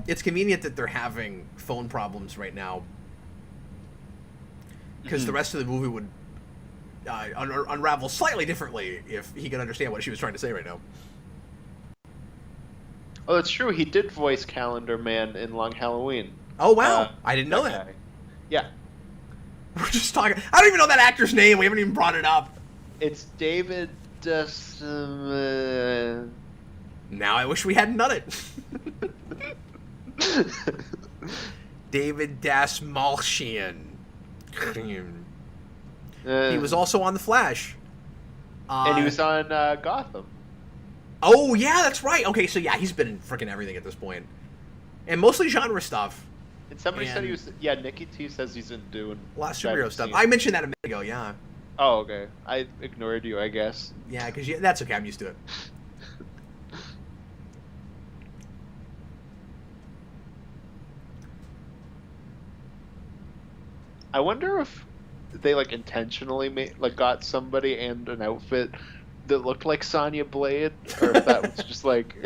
It's convenient that they're having phone problems right now, because the rest of the movie would unravel slightly differently if he could understand what she was trying to say right now. Oh, that's true. He did voice Calendar Man in Long Halloween. Oh wow, I didn't know that. guy. Yeah, We're just talking. I don't even know that actor's name. We haven't even brought it up. it's David. Now I wish we hadn't done it. David Dasmalchian. He was also on The Flash. and he was on Gotham. Oh, yeah, that's right. Okay, so yeah, he's been in freaking everything at this point. And mostly genre stuff. And somebody said he And- was. Yeah, Nikki T says he's in Dune. A lot of which I superhero haven't stuff. seen. I mentioned that a minute ago, yeah. Oh, okay. I ignored you, I guess. Yeah, because that's okay. I'm used to it. I wonder if they like intentionally got somebody and an outfit that looked like Sonya Blade, or if that was just like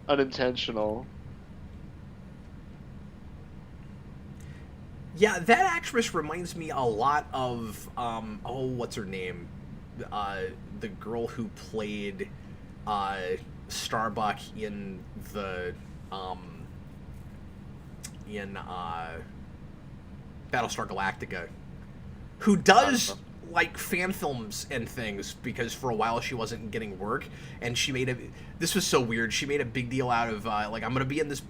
unintentional. Yeah, that actress reminds me a lot of, what's her name? The girl who played Starbuck in the, Battlestar Galactica, who does like fan films and things, because for a while she wasn't getting work, and she made this was so weird. She made a big deal out of like, I'm gonna be in this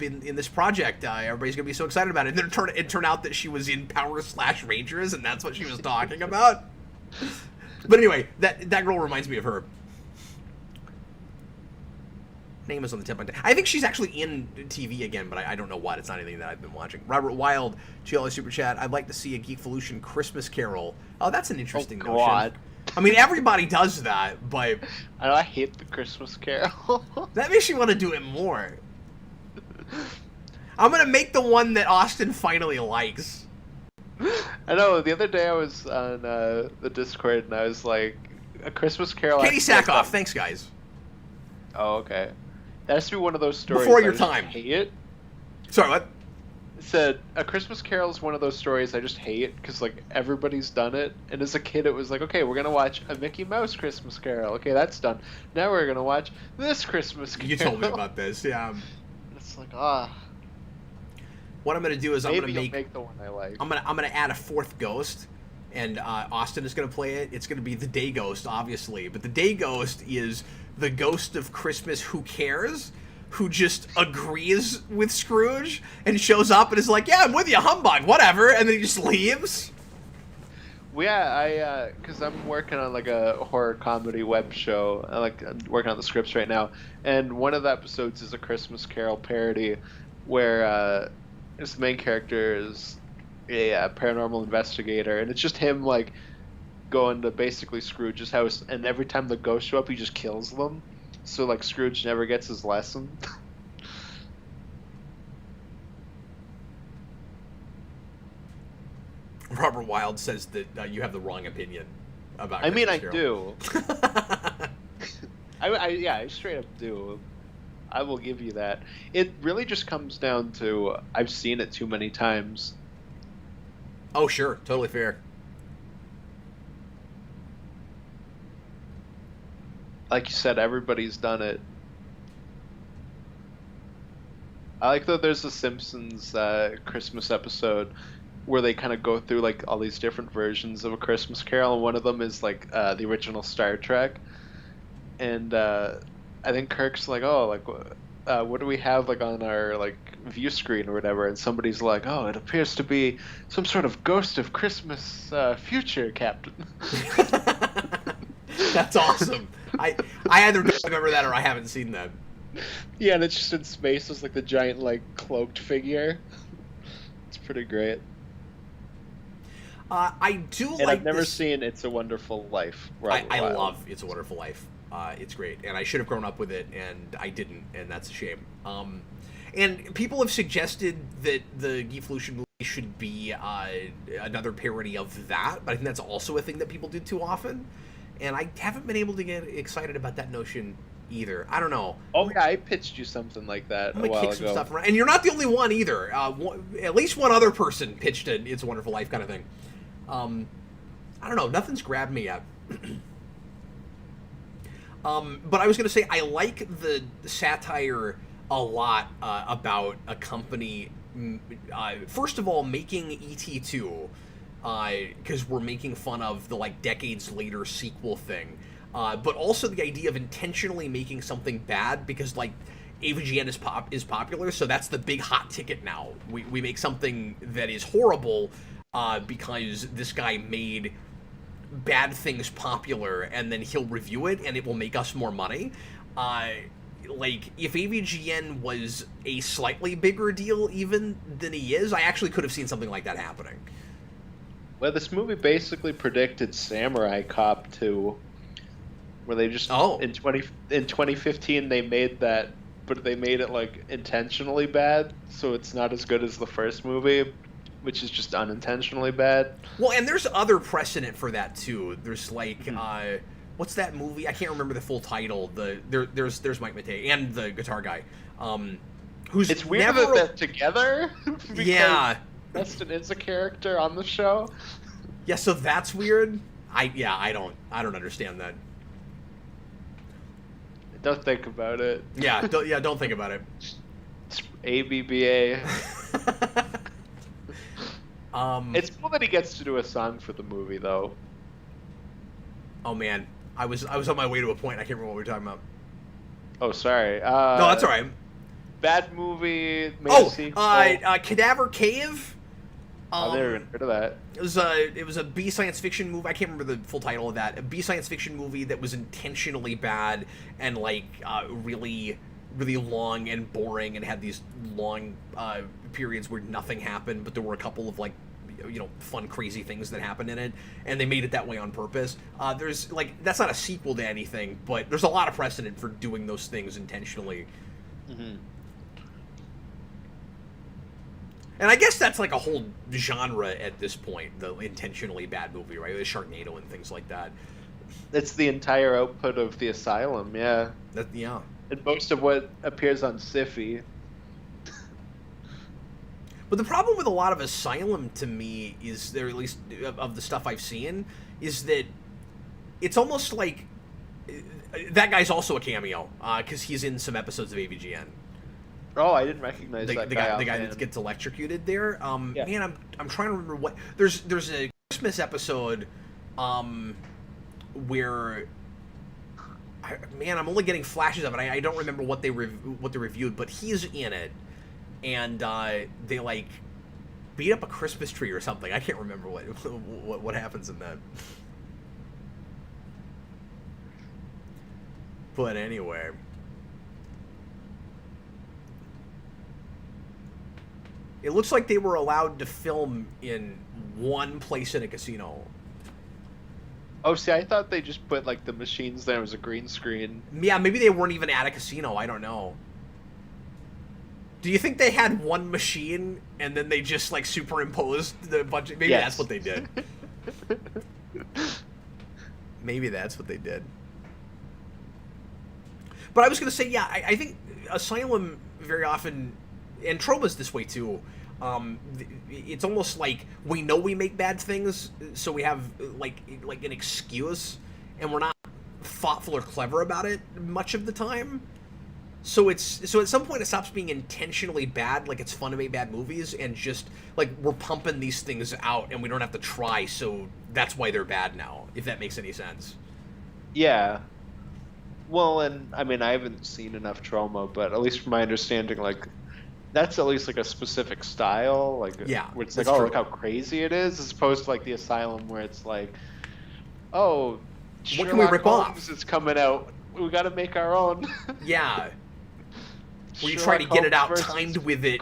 project. Everybody's gonna be so excited about it. And then it turned out that she was in Power/Rangers, and that's what she was talking about. But anyway, that girl reminds me of her. Name is on the tip of my tongue. I think she's actually in TV again, but I don't know what. It's not anything that I've been watching. Robert Wild, GLA Super Chat. I'd like to see a Geekvolution Christmas Carol. Oh, that's an interesting notion. God. I mean, everybody does that, but I know, I hate the Christmas Carol. that makes you want to do it more. I'm gonna make the one that Austin finally likes. I know. The other day I was on the Discord and I was like, "A Christmas Carol." Katie actually has Sackhoff, that- thanks guys. Oh, okay. That has to be one of those stories. Before I your just time. hate it. Sorry, what? It said A Christmas Carol is one of those stories I just hate because like everybody's done it. And as a kid, it was like, okay, we're gonna watch A Mickey Mouse Christmas Carol. Okay, that's done. Now we're gonna watch this Christmas Carol. You told me about this, yeah. It's like What I'm gonna do is maybe I'm gonna you'll make the one I like. I'm gonna add a fourth ghost, and Austin is gonna play it. It's gonna be the Day Ghost, obviously, but the Day Ghost is the ghost of Christmas Who Cares, who just agrees with Scrooge and shows up and is like, "Yeah, I'm with you, humbug, whatever," and then he just leaves. Well, yeah, because I'm working on like a horror comedy web show. I'm working on the scripts right now, and one of the episodes is a Christmas Carol parody, where this main character is a paranormal investigator, and it's just him like going to basically Scrooge's house, and every time the ghosts show up, he just kills them. So like Scrooge never gets his lesson. Robert Wilde says that you have the wrong opinion about. I mean, I Christmas do. I straight up do. I will give you that. It really just comes down to I've seen it too many times. Oh, sure, totally fair. Like you said, everybody's done it. I like that there's a Simpsons Christmas episode where they kind of go through like all these different versions of A Christmas Carol, and one of them is like the original Star Trek. And I think Kirk's like, "Oh, like what do we have like on our like view screen or whatever?" And somebody's like, "Oh, it appears to be some sort of ghost of Christmas future, Captain." That's awesome. I either don't remember that or I haven't seen that. Yeah, and it's just in space as like the giant like cloaked figure. It's pretty great. I do And like I've never this... seen It's a Wonderful Life. I love It's a Wonderful Life. It's great, and I should have grown up with it, and I didn't, and that's a shame. And people have suggested that the Geeflution movie should be another parody of that, but I think that's also a thing that people do too often, and I haven't been able to get excited about that notion either. I don't know. Oh yeah, I pitched you something like that I'm a gonna while kick some ago. stuff around, and you're not the only one either. At least one other person pitched an "It's a Wonderful Life" kind of thing. I don't know. Nothing's grabbed me yet. But I was gonna say I like the satire a lot about a company. First of all, making ET2, because we're making fun of the like decades later sequel thing. But also the idea of intentionally making something bad because like AVGN is popular, so that's the big hot ticket now. We make something that is horrible because this guy made bad things popular, and then he'll review it, and it will make us more money. Like if AVGN was a slightly bigger deal even than he is, I actually could have seen something like that happening. Well, this movie basically predicted Samurai Cop 2, where they just in 2015 they made that, but they made it like intentionally bad, so it's not as good as the first movie, which is just unintentionally bad. Well, and there's other precedent for that too. There's like what's that movie? I can't remember the full title. There's Mike Matei and the guitar guy. Who's it's weird never... that they're together. Yeah. Preston is a character on the show. Yeah, so that's weird. I don't understand that. Don't think about it. Yeah, don't think about it. It's ABBA. It's cool that he gets to do a song for the movie, though. Oh man, I was on my way to a point. I can't remember what we were talking about. Oh, sorry. No, that's all right. Bad movie. Cadaver Cave. I've never even heard of that. It was a B science fiction movie. I can't remember the full title of that. A B science fiction movie that was intentionally bad and like really long and boring, and had these long periods where nothing happened, but there were a couple of like fun crazy things that happened in it, and they made it that way on purpose. There's like that's not a sequel to anything, but there's a lot of precedent for doing those things intentionally. Mm-hmm. And I guess that's like a whole genre at this point, the intentionally bad movie, right? The Sharknado and things like that. It's the entire output of the Asylum, yeah. Yeah. And most of what appears on Syfy. But the problem with a lot of Asylum to me is, there, at least of the stuff I've seen, is that it's almost like that guy's also a cameo because he's in some episodes of AVGN. Oh, I didn't recognize The guy that gets electrocuted there. Yeah. Man, I'm trying to remember what. There's a Christmas episode where. I'm only getting flashes of it. I don't remember what they reviewed, but he's in it, and they like beat up a Christmas tree or something. I can't remember what happens in that. But anyway. It looks like they were allowed to film in one place in a casino. Oh, see, I thought they just put, like, the machines there as a green screen. Yeah, maybe they weren't even at a casino. I don't know. Do you think they had one machine and then they just, like, superimposed the bunch of... Maybe Yes. that's what they did. Maybe that's what they did. But I was going to say, yeah, I think Asylum very often... And Troma's this way, too. It's almost like we know we make bad things, so we have like an excuse, and we're not thoughtful or clever about it much of the time. So at some point it stops being intentionally bad, like it's fun to make bad movies, and just like we're pumping these things out and we don't have to try, so that's why they're bad now, if that makes any sense. Yeah. Well, and I mean, I haven't seen enough Troma, but at least from my understanding, like, that's at least like a specific style, like, yeah, where it's like, oh, look how crazy it is, as opposed to like the Asylum, where it's like, oh, what can we rip Holmes off? is coming out, we got to make our own. Yeah, where you try to get it out timed with it,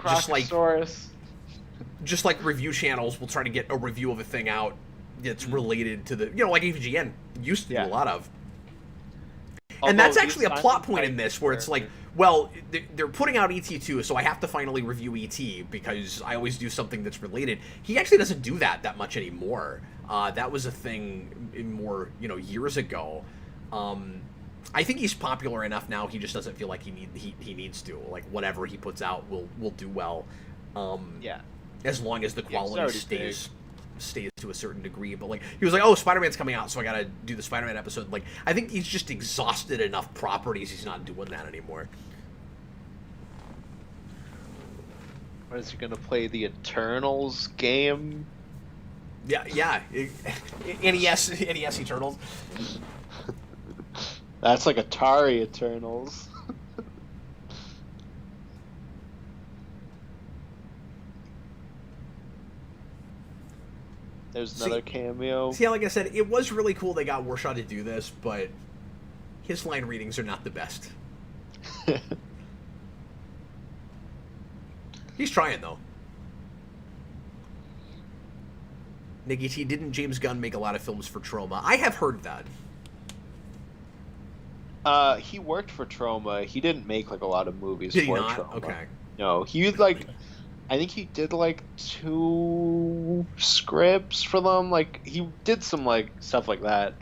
just like review channels will try to get a review of a thing out that's related to the, like AVGN used to do a lot of. And that's actually a plot point in this, where it's like, well, they're putting out E.T. 2, so I have to finally review E.T. because I always do something that's related. He actually doesn't do that much anymore. That was a thing more, years ago. I think he's popular enough now. He just doesn't feel like he needs to. Like, whatever he puts out will do well. Yeah. As long as the quality stays to a certain degree. But like, he was like, oh, Spider-Man's coming out, so I gotta do the Spider-Man episode. Like, I think he's just exhausted enough properties. He's not doing that anymore. What is he gonna play, the Eternals game? Yeah. NES Eternals. That's like Atari Eternals. There's another cameo. See, like I said, it was really cool they got Warshaw to do this, but his line readings are not the best. He's trying, though. Niggy T, didn't James Gunn make a lot of films for Troma? I have heard that. He worked for Troma. He didn't make like a lot of movies Did he for not? Troma. Okay. No, he like, I think he did like 2 scripts for them. Like, he did some like stuff like that.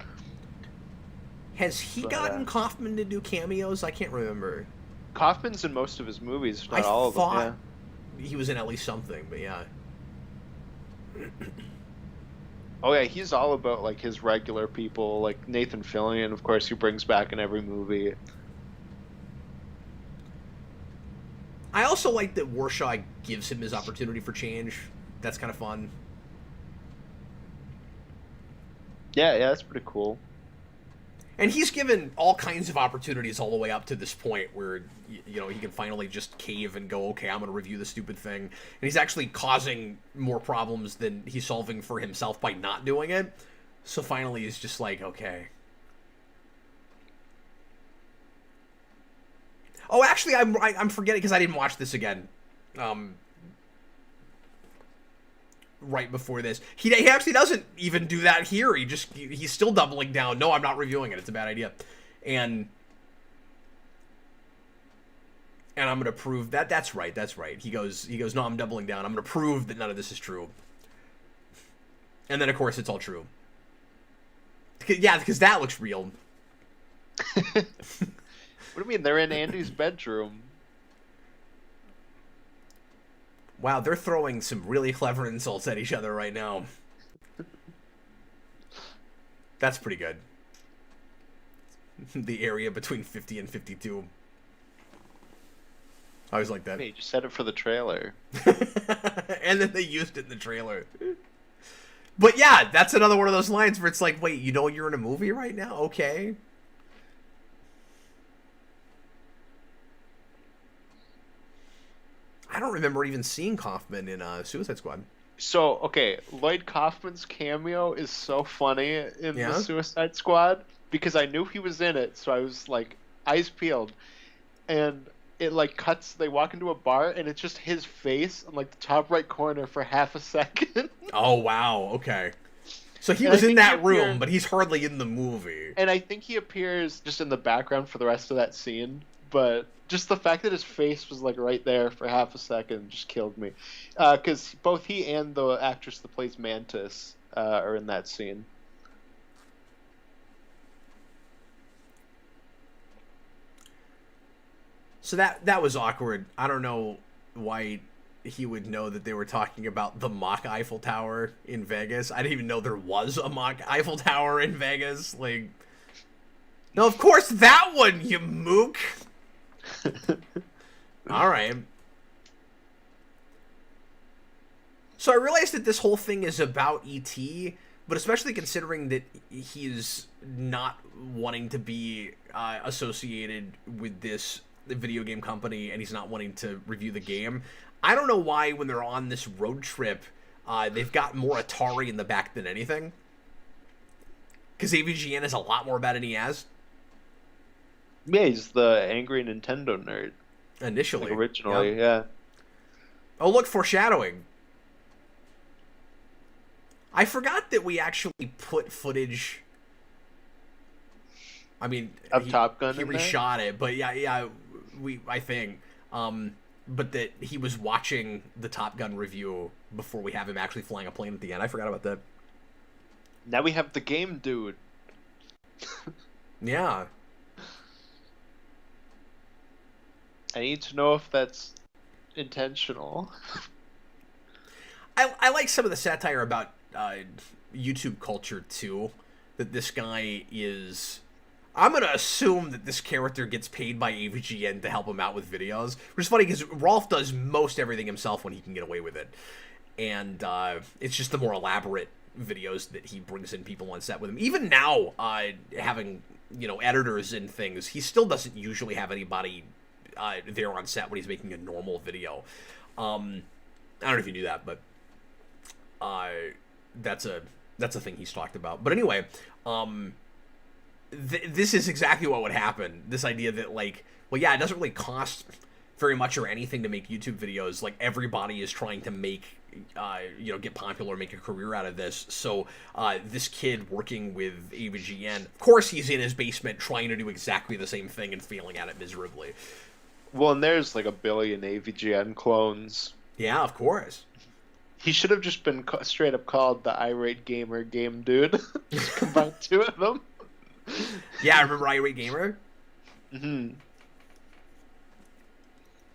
Has he gotten Kaufman to do cameos? I can't remember. Kaufman's in most of his movies, if not all of them. Yeah. He was in at least something, but yeah. Oh yeah, he's all about like his regular people, like Nathan Fillion, of course, he brings back in every movie. I also like that Warshaw gives him his opportunity for change. That's kind of fun. Yeah, that's pretty cool. And he's given all kinds of opportunities all the way up to this point where, he can finally just cave and go, okay, I'm going to review this stupid thing. And he's actually causing more problems than he's solving for himself by not doing it. So finally he's just like, okay. Oh, actually, I'm forgetting because I didn't watch this again. Right before this, he actually doesn't even do that here. He's still doubling down. No, I'm not reviewing it. It's a bad idea. And And I'm gonna prove that. That's right. That's right. He goes. No, I'm doubling down. I'm gonna prove that none of this is true. And then, of course, it's all true. Yeah, because that looks real. What do you mean? They're in Andy's bedroom. Wow, they're throwing some really clever insults at each other right now. That's pretty good. The area between 50 and 52. I always like that. Hey, you just said it for the trailer. And then they used it in the trailer. But yeah, that's another one of those lines where it's like, wait, you know you're in a movie right now? Okay. I don't remember even seeing Kaufman in Suicide Squad. So, okay, Lloyd Kaufman's cameo is so funny in the Suicide Squad because I knew he was in it, so I was like, eyes peeled. And it like cuts, they walk into a bar, and it's just his face on like the top right corner for half a second. Oh, wow, okay. So he was in that room, but he's hardly in the movie. And I think he appears just in the background for the rest of that scene, but just the fact that his face was like right there for half a second just killed me. Because both he and the actress that plays Mantis are in that scene. So that was awkward. I don't know why he would know that they were talking about the mock Eiffel Tower in Vegas. I didn't even know there was a mock Eiffel Tower in Vegas. Like, no, of course that one, you mook. All right. So I realized that this whole thing is about E.T., but especially considering that he's not wanting to be associated with this video game company and he's not wanting to review the game. I don't know why when they're on this road trip, they've got more Atari in the back than anything. Because AVGN is a lot more about it than he has. Yeah, he's the angry Nintendo nerd. Initially. Like originally, yeah. Oh, look, foreshadowing. I forgot that we actually put footage. I mean, of Top Gun. He reshot it, but yeah, I think. But that he was watching the Top Gun review before we have him actually flying a plane at the end. I forgot about that. Now we have the game dude. Yeah. I need to know if that's intentional. I like some of the satire about YouTube culture, too. That this guy is... I'm going to assume that this character gets paid by AVGN to help him out with videos. Which is funny, because Rolf does most everything himself when he can get away with it. And it's just the more elaborate videos that he brings in people on set with him. Even now, having, editors and things, he still doesn't usually have anybody there on set when he's making a normal video. I don't know if you knew that, but that's a thing he's talked about. But anyway, this is exactly what would happen. This idea that, like, well, yeah, it doesn't really cost very much or anything to make YouTube videos. Like, everybody is trying to make, get popular, make a career out of this. So this kid working with AVGN, of course he's in his basement trying to do exactly the same thing and failing at it miserably. Well, and there's like a billion AVGN clones. Yeah, of course. He should have just been straight up called the Irate Gamer Game Dude. Just combine two of them. Yeah, I remember Irate Gamer. Mm-hmm.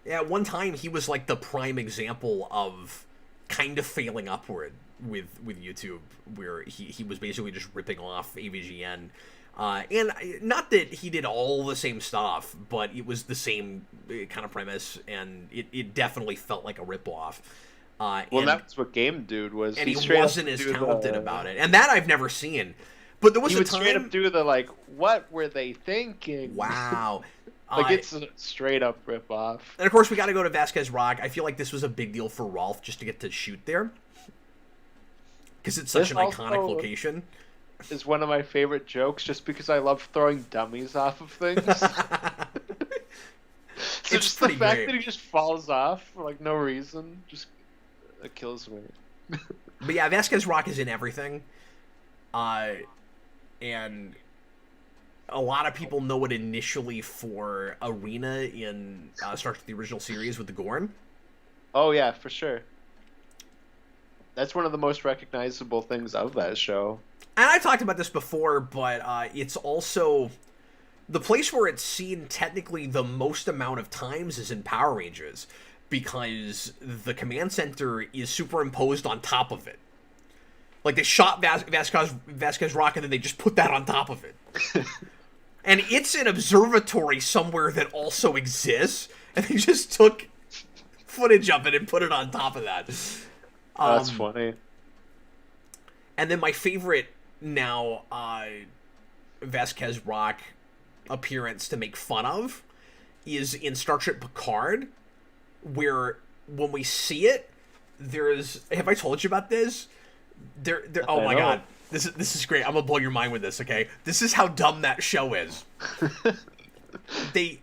Yeah, at one time he was like the prime example of kind of failing upward with YouTube, where he was basically just ripping off AVGN. And not that he did all the same stuff, but it was the same kind of premise, and it definitely felt like a ripoff. Well, that's what Game Dude was. And he wasn't as talented about it. And that I've never seen. But there was he a would time... straight up do the, like, what were they thinking? Wow. Like, it's a straight up ripoff. And of course, we got to go to Vasquez Rock. I feel like this was a big deal for Rolf just to get to shoot there. Because it's such an iconic location. Is one of my favorite jokes just because I love throwing dummies off of things. So just the fact that he just falls off for like no reason just it kills me. But yeah, Vasquez Rock is in everything. And a lot of people know it initially for Arena in Star Trek the original series with the Gorn. Oh yeah, for sure. That's one of the most recognizable things of that show. And I talked about this before, but it's also the place where it's seen technically the most amount of times is in Power Rangers, because the command center is superimposed on top of it. Like, they shot Vasquez Rock, and then they just put that on top of it. And it's an observatory somewhere that also exists, and they just took footage of it and put it on top of that. That's funny. And then my favorite now Vasquez Rock appearance to make fun of is in Star Trek Picard, where when we see it, there's... Have I told you about this? Oh my god. This is great. I'm gonna blow your mind with this, okay? This is how dumb that show is. They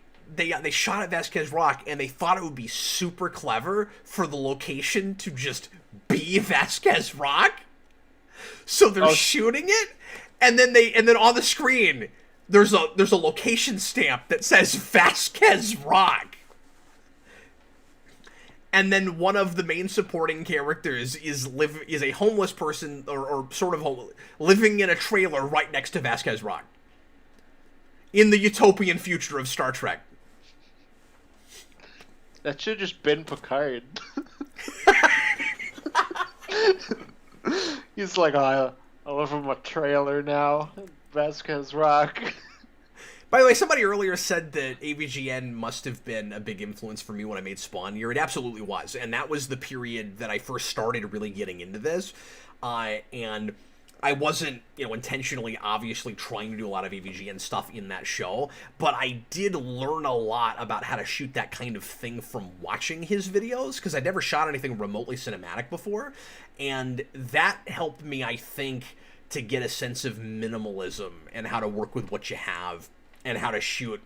shot at Vasquez Rock, and they thought it would be super clever for the location to just be Vasquez Rock. So they're shooting it, and then on the screen there's a location stamp that says Vasquez Rock. And then one of the main supporting characters is a homeless person, or sort of homeless, living in a trailer right next to Vasquez Rock. In the utopian future of Star Trek. That should have just been Picard. He's like, I live in my trailer now. Vasquez Rock. By the way, somebody earlier said that AVGN must have been a big influence for me when I made Spawn Year. It absolutely was. And that was the period that I first started really getting into this. And I wasn't, intentionally, obviously, trying to do a lot of AVGN stuff in that show. But I did learn a lot about how to shoot that kind of thing from watching his videos, because I'd never shot anything remotely cinematic before. And that helped me, I think, to get a sense of minimalism and how to work with what you have. And how to shoot,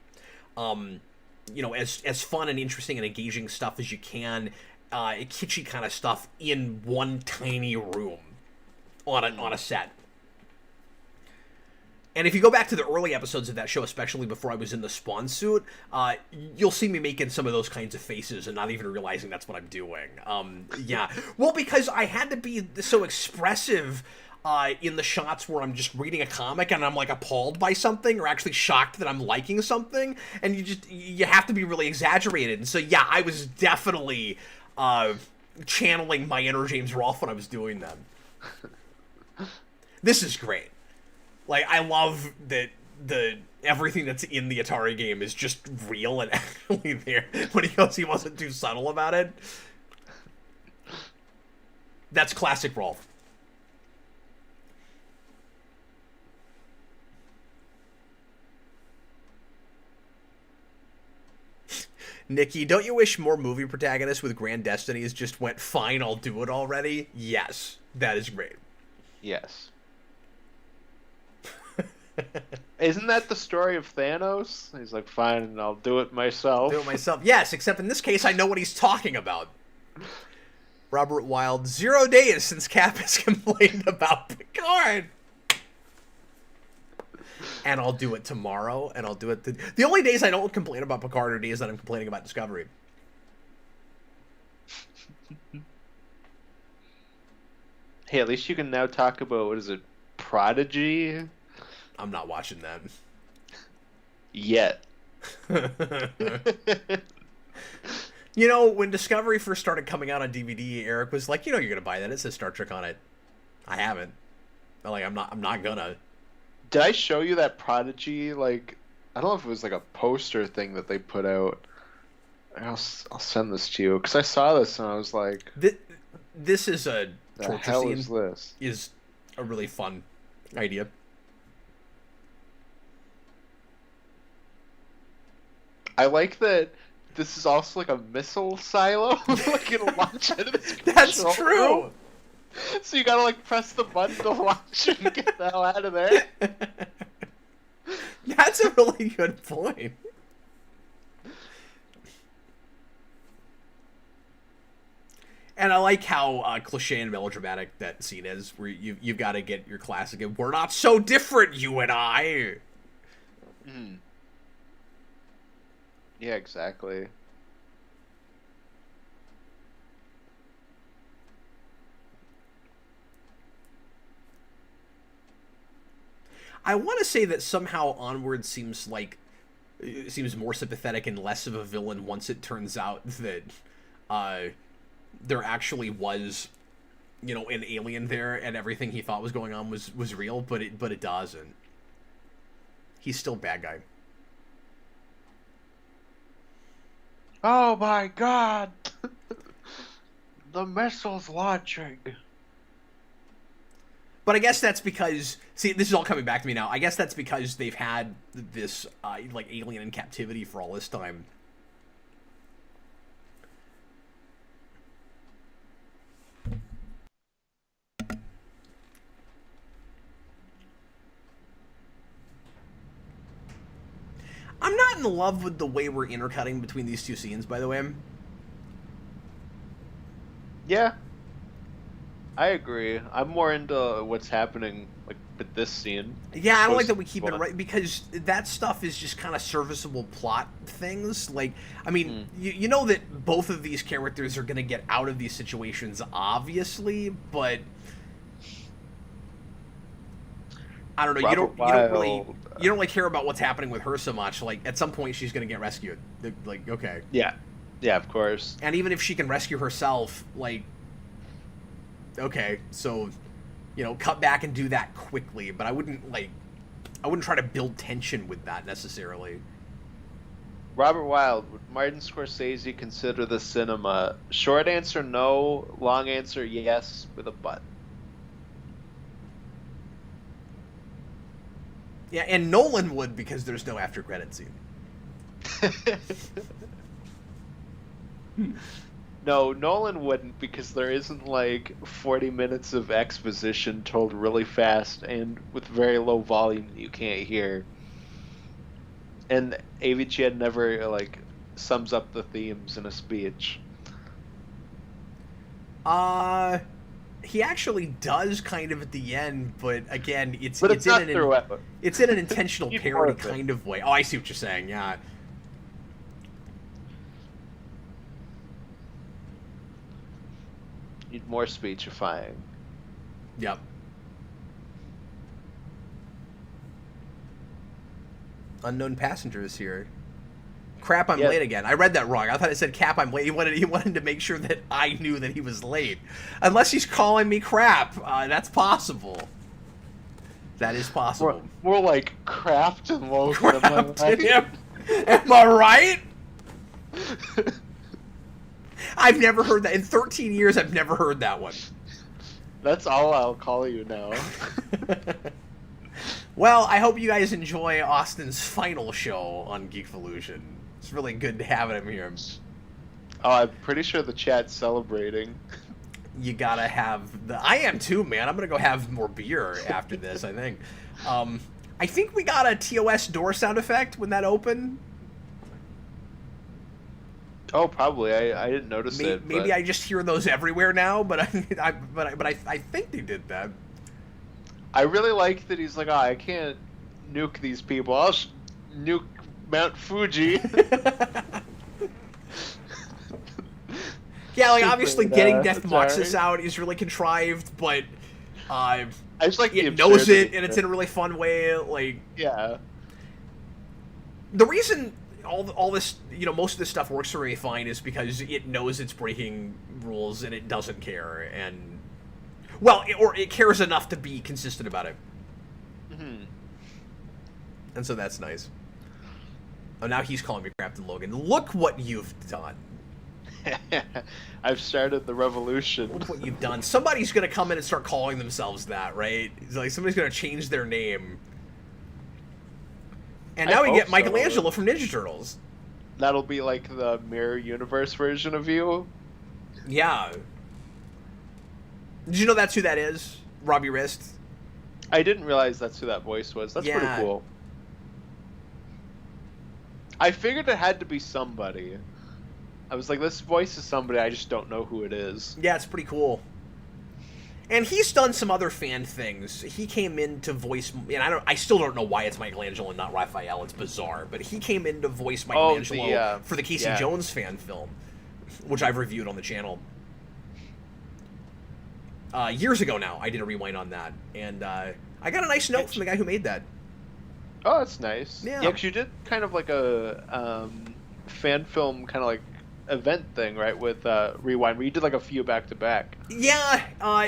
as fun and interesting and engaging stuff as you can, kitschy kind of stuff in one tiny room on a set. And if you go back to the early episodes of that show, especially before I was in the Spawn suit, you'll see me making some of those kinds of faces and not even realizing that's what I'm doing. Yeah. Well, because I had to be so expressive in the shots where I'm just reading a comic and I'm like appalled by something, or actually shocked that I'm liking something, and you have to be really exaggerated. And so yeah, I was definitely channeling my inner James Rolfe when I was doing them. This is great. Like, I love that everything that's in the Atari game is just real and actually there. When he goes, he wasn't too subtle about it. That's classic Rolfe. Nikki, don't you wish more movie protagonists with grand destinies just went, fine, I'll do it already? Yes, that is great. Yes. Isn't that the story of Thanos? He's like, fine, I'll do it myself. Do it myself. Yes, except in this case, I know what he's talking about. Robert Wilde, 0 days since Cap has complained about Picard. And I'll do it tomorrow, and I'll do it... The only days I don't complain about Picard are days that I'm complaining about Discovery. Hey, at least you can now talk about, what is it, Prodigy? I'm not watching that. Yet. When Discovery first started coming out on DVD, Eric was like, you're going to buy that. It says Star Trek on it. I haven't. I'm not gonna. Did I show you that Prodigy, I don't know if it was like a poster thing that they put out. I'll send this to you, because I saw this and I was like... This is a torture hell scene. Is this? Is a really fun idea. I like that this is also like a missile silo. You can launch out of this That's true! Room. So you gotta press the button to launch and get the hell out of there. That's a really good point. And I like how cliche and melodramatic that scene is, where you've got to get your classic, we're not so different, you and I. Mm. Yeah, exactly. I want to say that somehow Onward seems more sympathetic and less of a villain once it turns out that uh, there actually was, an alien there, and everything he thought was going on was real, but it doesn't. He's still a bad guy. Oh my god! The missile's launching. But I guess that's because, see, this is all coming back to me now. I guess that's because they've had this alien in captivity for all this time. I'm not in love with the way we're intercutting between these two scenes, by the way. Yeah, I agree. I'm more into what's happening like with this scene. Yeah, I don't like that we keep it right, because that stuff is just kind of serviceable plot things. Like, I mean, you know that both of these characters are going to get out of these situations, obviously, but I don't know. You don't really care about what's happening with her so much. Like, at some point, she's going to get rescued. Like, okay. Yeah, of course. And even if she can rescue herself, like, okay, so, cut back and do that quickly. But I wouldn't try to build tension with that necessarily. Robert Wilde, would Martin Scorsese consider this cinema? Short answer, no. Long answer, yes, with a but. Yeah, and Nolan would, because there's no after credit scene. No, Nolan wouldn't, because there isn't like 40 minutes of exposition told really fast and with very low volume that you can't hear. And AVGN never like sums up the themes in a speech. He actually does kind of at the end, but again, it's in an intentional parody kind of way. Oh, I see what you're saying. Yeah. Need more speechifying. Yep. Unknown passengers here. Crap, I'm late again. I read that wrong. I thought it said Cap, I'm late. He wanted to make sure that I knew that he was late. Unless he's calling me crap. That's possible. That is possible. More like Craft and Logan. Craft and him. Am I right? I've never heard that. In 13 years, I've never heard that one. That's all I'll call you now. Well, I hope you guys enjoy Austin's final show on Geekvolution. It's really good to have him here. Oh, I'm pretty sure the chat's celebrating. You gotta have the... I am too, man. I'm gonna go have more beer after this, I think. I think we got a TOS door sound effect when that opened. Oh, probably. I didn't notice it. Maybe I just hear those everywhere now, but I think they did that. I really like that he's like, oh, I can't nuke these people. I'll nuke Mount Fuji. Yeah, like, obviously getting Death Moxus out is really contrived, but I just like it knows it, and it's in a really fun way. Like, yeah. The reason all this, most of this stuff works for me fine is because it knows it's breaking rules and it doesn't care, and or it cares enough to be consistent about it. Mm-hmm. And so that's nice. Oh, now he's calling me Captain Logan. Look what you've done. I've started the revolution. Look what you've done. Somebody's going to come in and start calling themselves that, right? It's like somebody's going to change their name. And now we get Michelangelo from Ninja Turtles. That'll be like the Mirror Universe version of you? Yeah. Did you know that's who that is? Robbie Wrist? I didn't realize that's who that voice was. That's pretty cool. I figured it had to be somebody. I was like, this voice is somebody, I just don't know who it is. Yeah, it's pretty cool. And he's done some other fan things. He came in to voice, and I still don't know why it's Michelangelo and not Raphael. It's bizarre, but he came in to voice Michelangelo for the Casey Jones fan film, which I've reviewed on the channel years ago. Now I did a rewind on that, and I got a nice note from the guy who made that. Oh, that's nice. Yeah, because you did kind of like a fan film kind of like event thing, right, with Rewind, where you did like a few back to back. Yeah,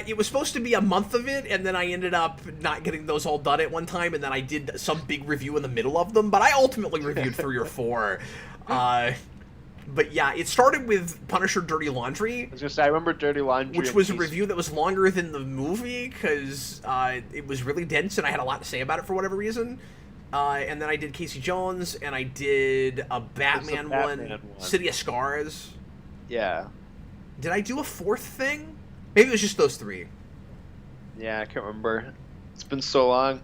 it was supposed to be a month of it, and then I ended up not getting those all done at one time, and then I did some big review in the middle of them, but I ultimately reviewed 3 or 4. But yeah, it started with Punisher Dirty Laundry. I was gonna say, I remember Dirty Laundry, which was a review that was longer than the movie, because it was really dense, and I had a lot to say about it for whatever reason. And then I did Casey Jones, and I did a Batman one, City of Scars. Yeah. Did I do a 4th thing? Maybe it was just those 3. Yeah, I can't remember. It's been so long.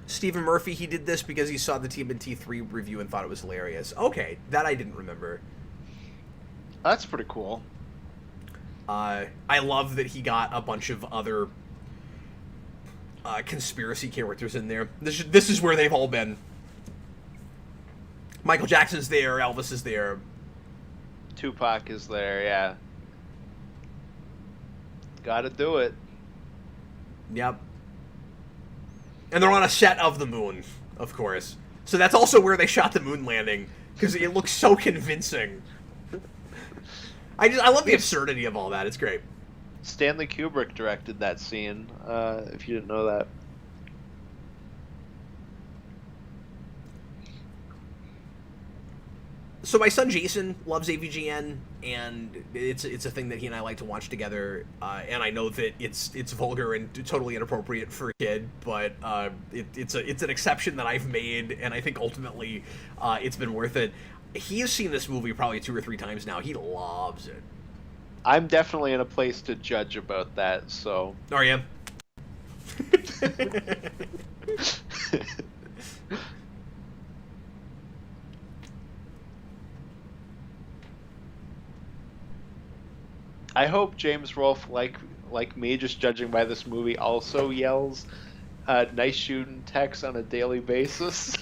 Stephen Murphy, he did this because he saw the TMNT 3 review and thought it was hilarious. Okay, that I didn't remember. That's pretty cool. I love that he got a bunch of other conspiracy characters in there. This is where they've all been. Michael Jackson's there, Elvis is there. Tupac is there, yeah. Gotta do it. Yep. And they're on a set of the moon, of course. So that's also where they shot the moon landing, because it looks so convincing. I love the absurdity of all that. It's great. Stanley Kubrick directed that scene, if you didn't know that. So my son Jason loves AVGN, and it's a thing that he and I like to watch together. And I know that it's vulgar and totally inappropriate for a kid, but it's an exception that I've made, and I think ultimately it's been worth it. He has seen this movie probably 2 or 3 times now. He loves it. I'm definitely in a place to judge about that, so... Are you? I hope James Rolfe, like me, just judging by this movie, also yells nice shooting text on a daily basis.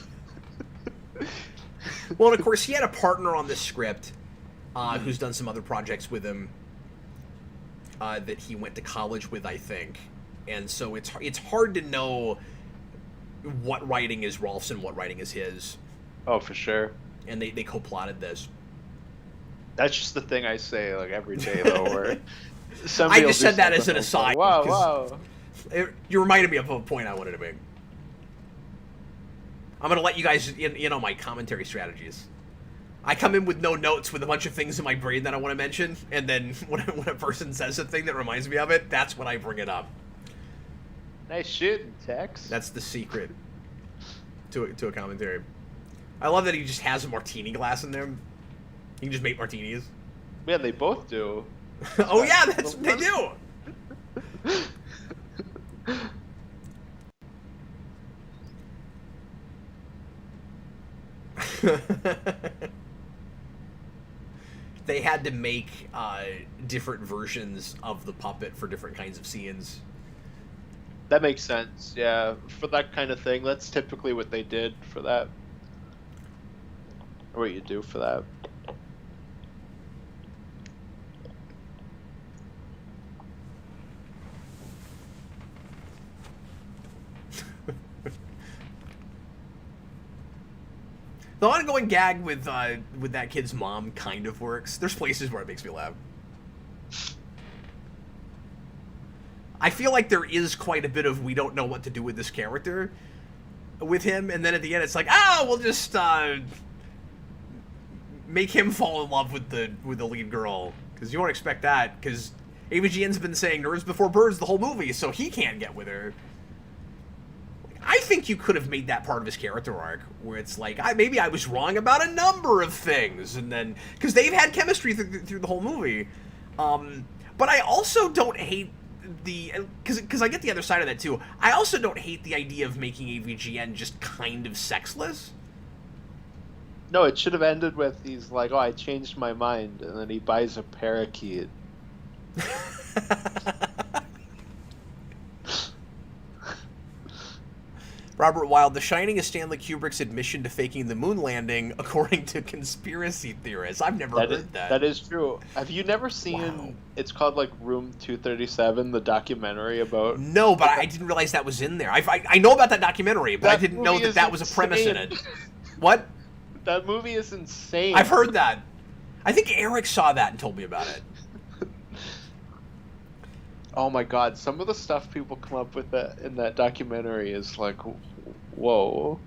Well, and of course, he had a partner on this script who's done some other projects with him that he went to college with, I think. And so it's hard to know what writing is Rolfe's and what writing is his. Oh, for sure. And they co-plotted this. That's just the thing I say like every day, though. Where I just said that as an aside. Wow, wow. You reminded me of a point I wanted to make. I'm going to let you guys in on my commentary strategies. I come in with no notes with a bunch of things in my brain that I want to mention, and then when a person says a thing that reminds me of it, that's when I bring it up. Nice shooting, Tex. That's the secret to a commentary. I love that he just has a martini glass in there. He can just make martinis. Yeah, they both do. Oh yeah, that's what they do. They had to make different versions of the puppet for different kinds of scenes. That makes sense, yeah. For that kind of thing, that's typically what they did for that. Or what you do for that. The ongoing gag with that kid's mom kind of works. There's places where it makes me laugh. I feel like there is quite a bit of we don't know what to do with this character with him, and then at the end it's like, we'll just make him fall in love with the lead girl, because you won't expect that, because AVGN's been saying nerds before birds the whole movie, so he can't get with her. I think you could have made that part of his character arc, where it's like, maybe I was wrong about a number of things, and then, because they've had chemistry through the whole movie. But I also don't hate because I get the other side of that too. I also don't hate the idea of making AVGN just kind of sexless. No, it should have ended with he's like, I changed my mind, and then he buys a parakeet. Robert Wilde, The Shining is Stanley Kubrick's admission to faking the moon landing, according to conspiracy theorists. I've never heard that. That is true. Have you never seen, Wow. It's called like Room 237, the documentary about... No, but I didn't realize that was in there. I know about that documentary, but I didn't know that that was a premise in it. What? That movie is insane. I've heard that. I think Eric saw that and told me about it. Oh my god, some of the stuff people come up with in that documentary is like, whoa.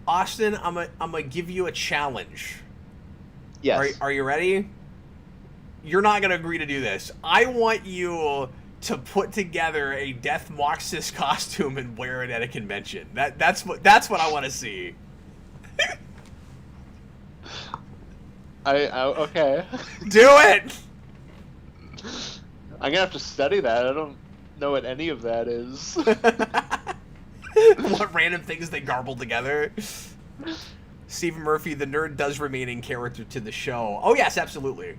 Austin, I'm gonna give you a challenge. Yes. Are you ready? You're not gonna agree to do this. I want you to put together a Death Moxis costume and wear it at a convention. That's what I want to see. Okay. Do it. I'm gonna have to study that. I don't know what any of that is. What random things they garbled together. Stephen Murphy, the nerd does remain in character to the show. Oh yes, absolutely.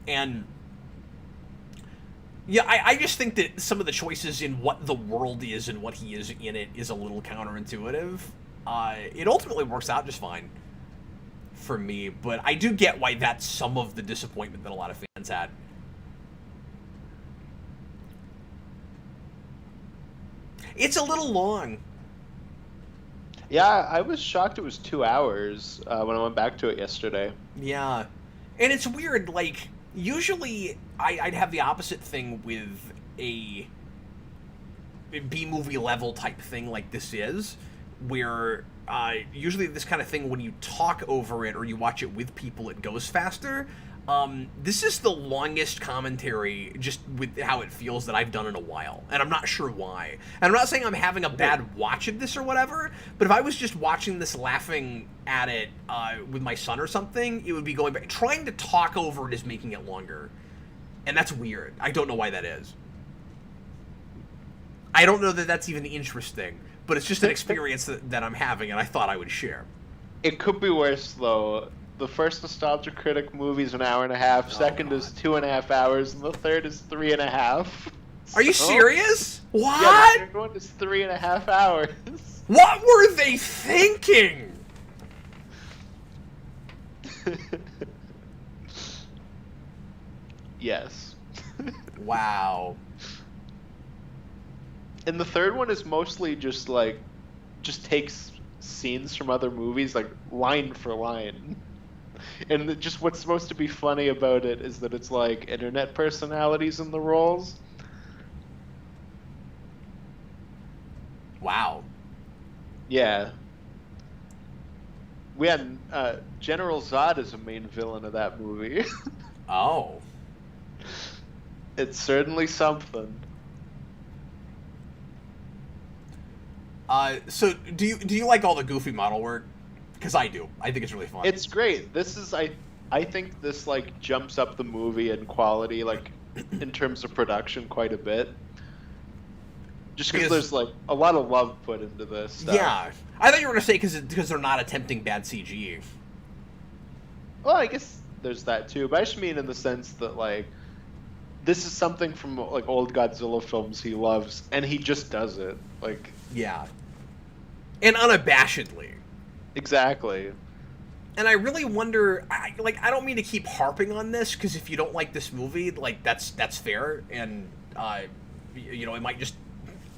And yeah, I just think that some of the choices in what the world is and what he is in it is a little counterintuitive. It ultimately works out just fine for me, but I do get why that's some of the disappointment that a lot of fans had. It's a little long. Yeah, I was shocked it was 2 hours when I went back to it yesterday. Yeah. And it's weird, like, usually I'd have the opposite thing with a B-movie level type thing like this is, where usually this kind of thing, when you talk over it or you watch it with people, it goes faster. This is the longest commentary, just with how it feels, that I've done in a while, and I'm not sure why. And I'm not saying I'm having a bad watch of this or whatever, but if I was just watching this laughing at it with my son or something, it would be going back. Trying to talk over it is making it longer, and that's weird. I don't know why that is. I don't know that that's even interesting, but it's just an experience that I'm having, and I thought I would share. It could be worse, though. The first Nostalgia Critic movie is 1.5 hours, second is 2.5 hours, and the third is 3.5. Are you serious? What? Yeah, the third one is 3.5 hours. What were they thinking? Yes. Wow. And the third one is mostly just takes scenes from other movies, like line for line. And just what's supposed to be funny about it is that it's like internet personalities in the roles. Wow. Yeah. We had General Zod as a main villain of that movie. Oh. It's certainly something. So do you like all the goofy model work? Because I do. I think it's really fun. It's great. This is I think this like jumps up the movie in quality, like in terms of production, quite a bit. Just because there's like a lot of love put into this stuff. Yeah, I thought you were gonna say because they're not attempting bad CG. Well, I guess there's that too, but I just mean in the sense that like this is something from like old Godzilla films he loves, and he just does it. Like, yeah, and unabashedly. Exactly. And I really wonder, I don't mean to keep harping on this, because if you don't like this movie, like, that's fair, and, it might just,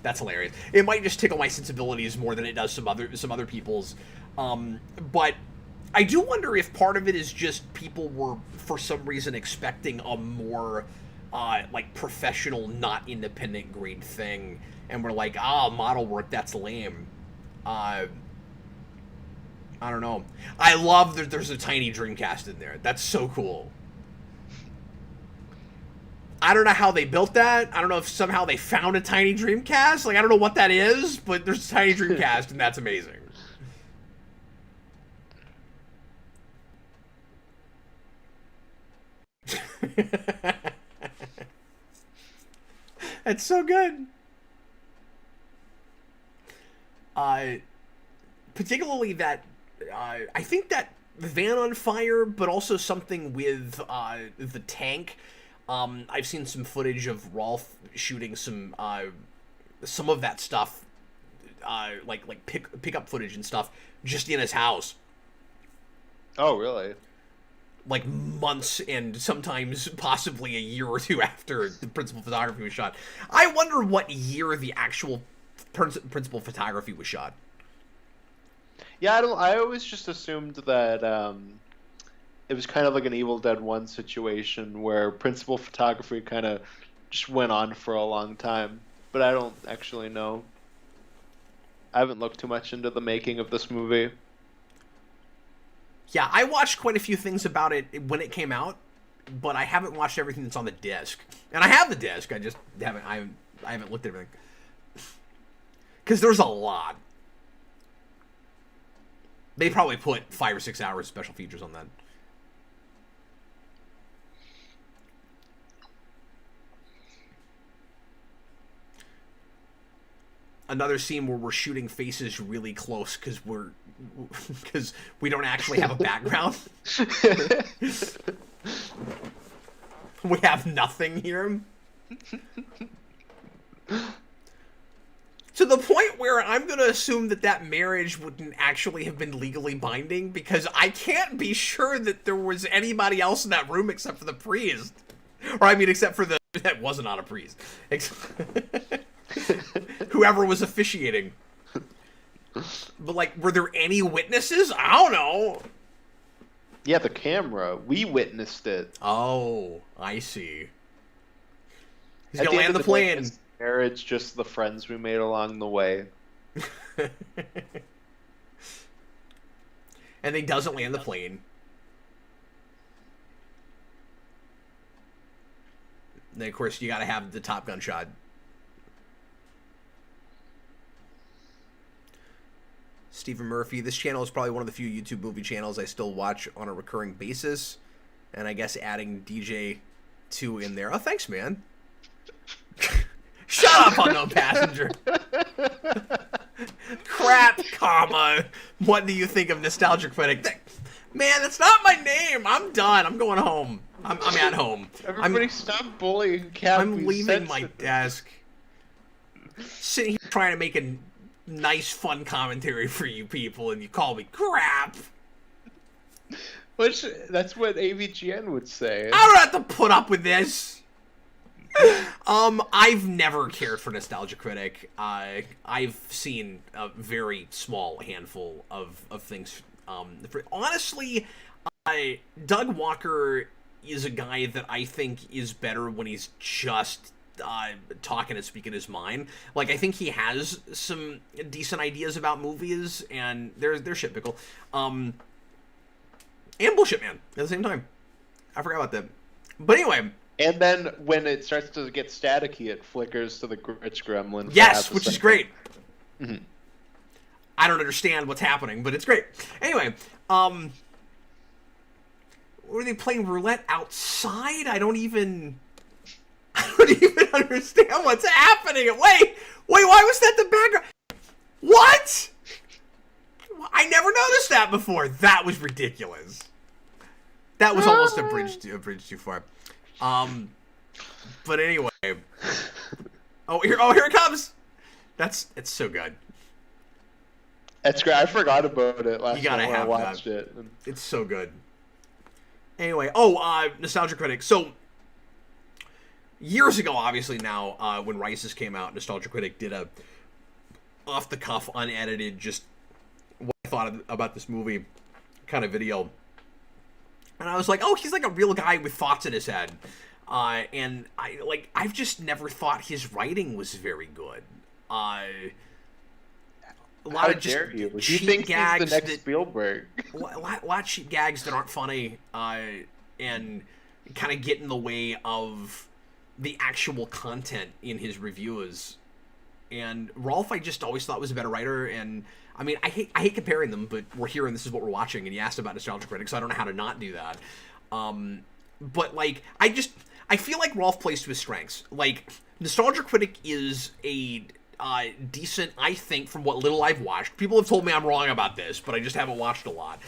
that's hilarious. It might just tickle my sensibilities more than it does some other people's, but I do wonder if part of it is just people were, for some reason, expecting a more, professional, not independent grade thing, and we're like, model work, that's lame. I don't know. I love that there's a tiny Dreamcast in there. That's so cool. I don't know how they built that. I don't know if somehow they found a tiny Dreamcast. Like, I don't know what that is, but there's a tiny Dreamcast, and that's amazing. That's so good. Particularly that, I think that van on fire, but also something with the tank. I've seen some footage of Rolf shooting some some of that stuff, like pickup footage and stuff, just in his house. Oh, really? Like months and sometimes possibly a year or two after the principal photography was shot. I wonder what year the actual principal photography was shot. Yeah, I always just assumed that it was kind of like an Evil Dead 1 situation where principal photography kind of just went on for a long time. But I don't actually know. I haven't looked too much into the making of this movie. Yeah, I watched quite a few things about it when it came out, but I haven't watched everything that's on the disc. And I have the disc, I just haven't I haven't looked at everything. Because there's a lot. They probably put 5 or 6 hours of special features on that. Another scene where we're shooting faces really close because we don't actually have a background. We have nothing here. To the point where I'm going to assume that marriage wouldn't actually have been legally binding because I can't be sure that there was anybody else in that room except for the priest. Or I mean, except for that wasn't not a priest. Whoever was officiating. But, like, were there any witnesses? I don't know. Yeah, the camera. We witnessed it. Oh, I see. He's At gonna the end land of the plane. day, marriage, just the friends we made along the way. And he doesn't land the plane. And then, of course, you gotta have the Top Gun shot. Stephen Murphy. This channel is probably one of the few YouTube movie channels I still watch on a recurring basis. And I guess adding DJ 2 in there. Oh, thanks, man. Shut up, unknown passenger. Crap, comma. What do you think of Nostalgia Critic? Man, that's not my name. I'm done. I'm going home. I'm at home. Everybody stop bullying Cap. I'm leaving my desk. Sitting here trying to make a nice, fun commentary for you people, and you call me crap. That's what AVGN would say. I don't have to put up with this. I've never cared for Nostalgia Critic. I've seen a very small handful of things. Honestly, Doug Walker is a guy that I think is better when he's just talking and speaking his mind. Like, I think he has some decent ideas about movies, and they're shit pickle. And bullshit man at the same time. I forgot about that. But anyway. And then when it starts to get staticky, it flickers to the Gritch Gremlin. Yes, which is great. Mm-hmm. I don't understand what's happening, but it's great. Anyway, were they playing roulette outside? I don't even understand what's happening. Wait, why was that the background? What? I never noticed that before. That was ridiculous. That was almost a bridge too far. But anyway. Oh, here it comes. It's so good. That's great. I forgot about it last You gotta night when I have watched that. it. It's so good. Anyway, Nostalgia Critic. So, years ago, obviously now, when Rises came out, Nostalgia Critic did a off-the-cuff, unedited, just what I thought about this movie kind of video. And I was like, oh, he's like a real guy with thoughts in his head. And I've just never thought his writing was very good. A lot of just cheap gags. He's the next Spielberg. A lot of cheap gags that aren't funny, and kind of get in the way of the actual content in his reviews. And Rolf, I just always thought was a better writer, and I mean, I hate comparing them, but we're here and this is what we're watching, and you asked about Nostalgia Critic, so I don't know how to not do that. But, like, I feel like Rolf plays to his strengths. Like, Nostalgia Critic is a decent, I think, from what little I've watched. People have told me I'm wrong about this, but I just haven't watched a lot.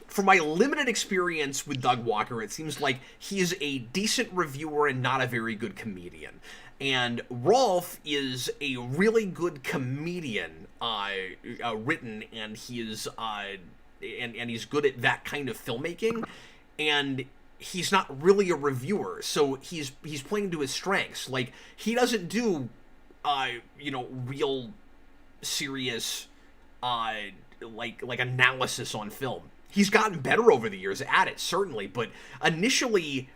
From my limited experience with Doug Walker, it seems like he is a decent reviewer and not a very good comedian. And Rolf is a really good comedian, written, and he is and he's good at that kind of filmmaking. And he's not really a reviewer, so he's playing to his strengths. Like, he doesn't do real serious like analysis on film. He's gotten better over the years at it, certainly, but initially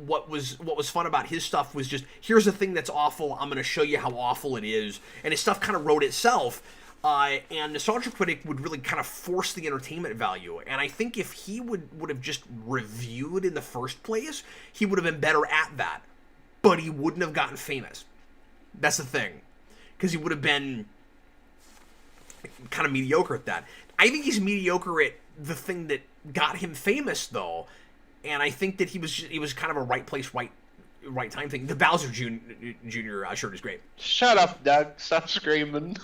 what was fun about his stuff was just, here's a thing that's awful, I'm going to show you how awful it is, and his stuff kind of wrote itself. And Nostalgia Critic would really kind of force the entertainment value. And I think if he would have just reviewed in the first place, he would have been better at that. But he wouldn't have gotten famous. That's the thing. Because he would have been kind of mediocre at that. I think he's mediocre at the thing that got him famous, though. And I think that he was kind of a right place, right time thing. The Bowser Jr. Shirt is great. Shut up, Doug. Stop screaming.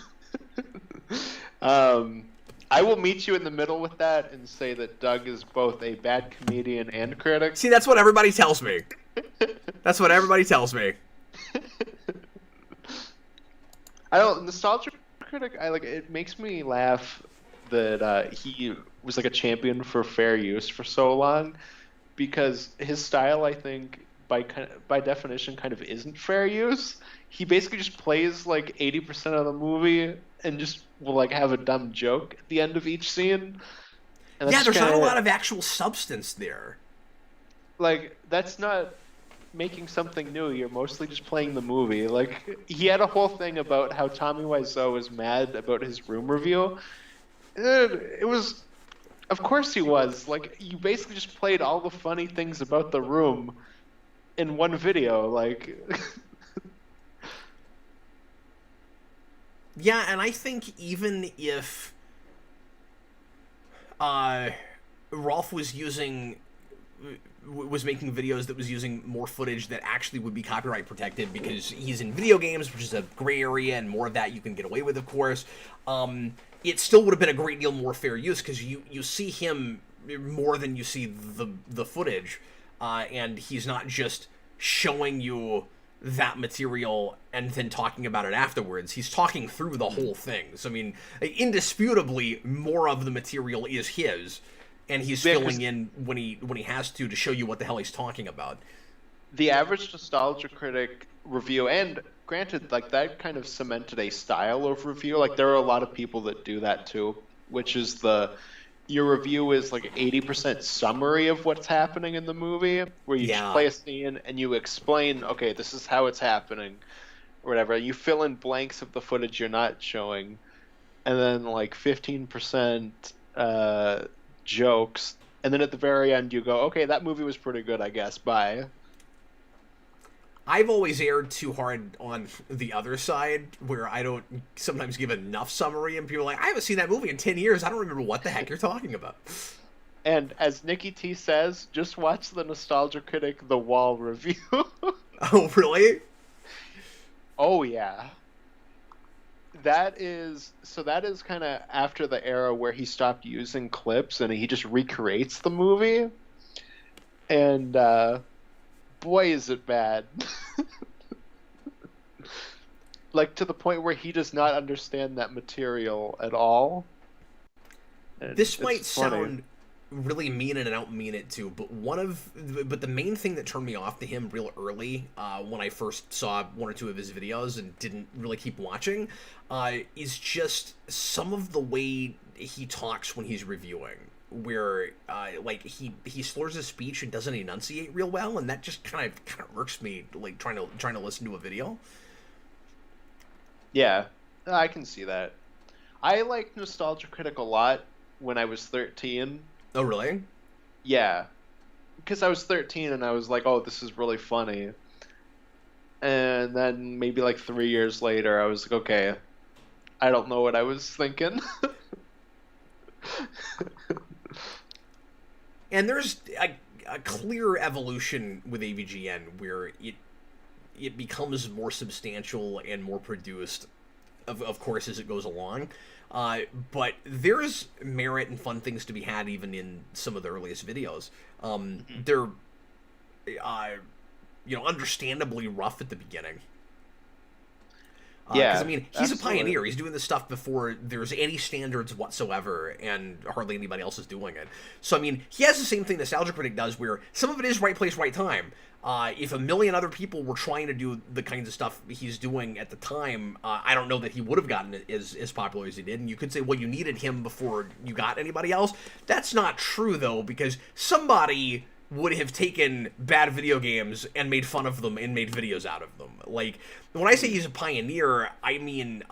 I will meet you in the middle with that and say that Doug is both a bad comedian and critic. See, that's what everybody tells me. That's what everybody tells me. Nostalgia Critic, it makes me laugh that he was like a champion for fair use for so long, because his style, I think, by definition, kind of isn't fair use. He basically just plays like 80% of the movie and just will like have a dumb joke at the end of each scene. And yeah, there's not a lot of actual substance there. Like, that's not making something new. You're mostly just playing the movie. Like, he had a whole thing about how Tommy Wiseau was mad about his Room review. It was, of course he was. Like, you basically just played all the funny things about the Room in one video. Like... Yeah, and I think even if Rolf was making videos that was using more footage that actually would be copyright protected, because he's in video games, which is a gray area, and more of that you can get away with, of course, it still would have been a great deal more fair use, because you see him more than you see the footage, and he's not just showing you that material and then talking about it afterwards. He's talking through the whole thing. So, I mean, indisputably, more of the material is his, and he's filling in when he has to show you what the hell he's talking about. The average Nostalgia Critic review, and granted, like, that kind of cemented a style of review. Like, there are a lot of people that do that too, which is your review is like 80% summary of what's happening in the movie, where you just play a scene and you explain, okay, this is how it's happening, or whatever. You fill in blanks of the footage you're not showing, and then like 15% jokes, and then at the very end you go, okay, that movie was pretty good, I guess, bye. I've always erred too hard on the other side, where I don't sometimes give enough summary, and people are like, I haven't seen that movie in 10 years. I don't remember what the heck you're talking about. And as Nikki T says, just watch the Nostalgia Critic The Wall review. Oh, really? Oh, yeah. That is kind of after the era where he stopped using clips and he just recreates the movie. And, boy, is it bad. Like, to the point where he does not understand that material at all. And this might sound really mean, and I don't mean it to, but the main thing that turned me off to him real early, when I first saw one or two of his videos and didn't really keep watching, is just some of the way he talks when he's reviewing. Where like he slurs his speech and doesn't enunciate real well, and that just kind of irks me, like trying to listen to a video. Yeah, I can see that. I liked Nostalgia Critic a lot when I was 13. Oh, really? Yeah, because I was 13 and I was like, oh, this is really funny. And then maybe like 3 years later, I was like, okay, I don't know what I was thinking. And there's a clear evolution with AVGN where it becomes more substantial and more produced of course, as it goes along. But there's merit and fun things to be had even in some of the earliest videos. They're, understandably rough at the beginning. Yeah, because I mean, he's absolutely. a pioneer. He's doing this stuff before there's any standards whatsoever, and hardly anybody else is doing it. So I mean, he has the same thing Nostalgia Critic does, where some of it is right place, right time. If a million other people were trying to do the kinds of stuff he's doing at the time, I don't know that he would have gotten it as popular as he did. And you could say, well, you needed him before you got anybody else. That's not true, though, because somebody would have taken bad video games and made fun of them and made videos out of them. Like, when I say he's a pioneer, I mean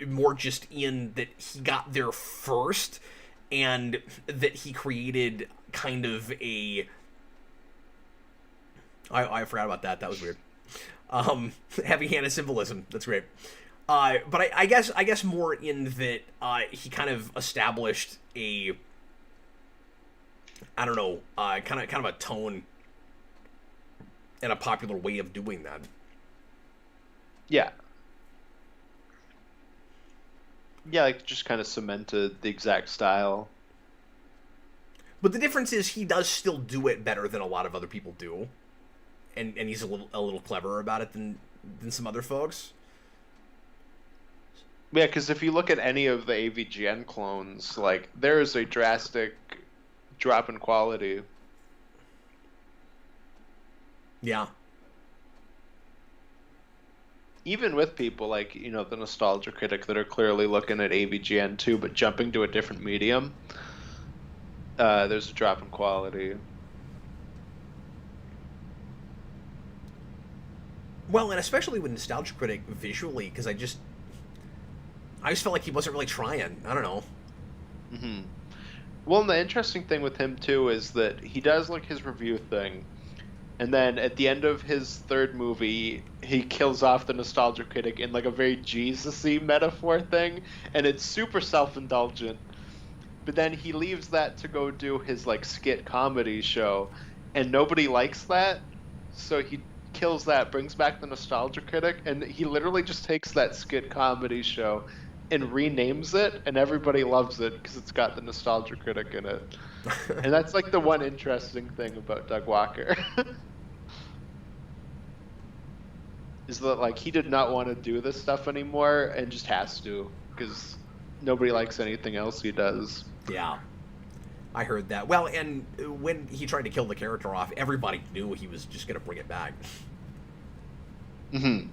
more just in that he got there first and that he created kind of a... I forgot about that. That was weird. Heavy-handed symbolism. That's great. But I guess more in that he kind of established a... I don't know, kind of a tone and a popular way of doing that. Yeah. Yeah, like just kind of cemented the exact style. But the difference is he does still do it better than a lot of other people do, and he's a little cleverer about it than some other folks. Yeah, because if you look at any of the AVGN clones, like there is a drastic drop in quality. Yeah. Even with people like, the Nostalgia Critic that are clearly looking at AVGN too, but jumping to a different medium, there's a drop in quality. Well, and especially with Nostalgia Critic visually, because I just felt like he wasn't really trying. I don't know. Mm-hmm. Well, and the interesting thing with him too is that he does like his review thing, and then at the end of his third movie, he kills off the Nostalgia Critic in like a very Jesus-y metaphor thing, and it's super self-indulgent. But then he leaves that to go do his like skit comedy show, and nobody likes that, so he kills that, brings back the Nostalgia Critic, and he literally just takes that skit comedy show and renames it, and everybody loves it because it's got the Nostalgia Critic in it. And that's like the one interesting thing about Doug Walker. Is that like he did not want to do this stuff anymore and just has to because nobody likes anything else he does. Yeah. I heard that. Well, and when he tried to kill the character off, everybody knew he was just going to bring it back. Mm-hmm.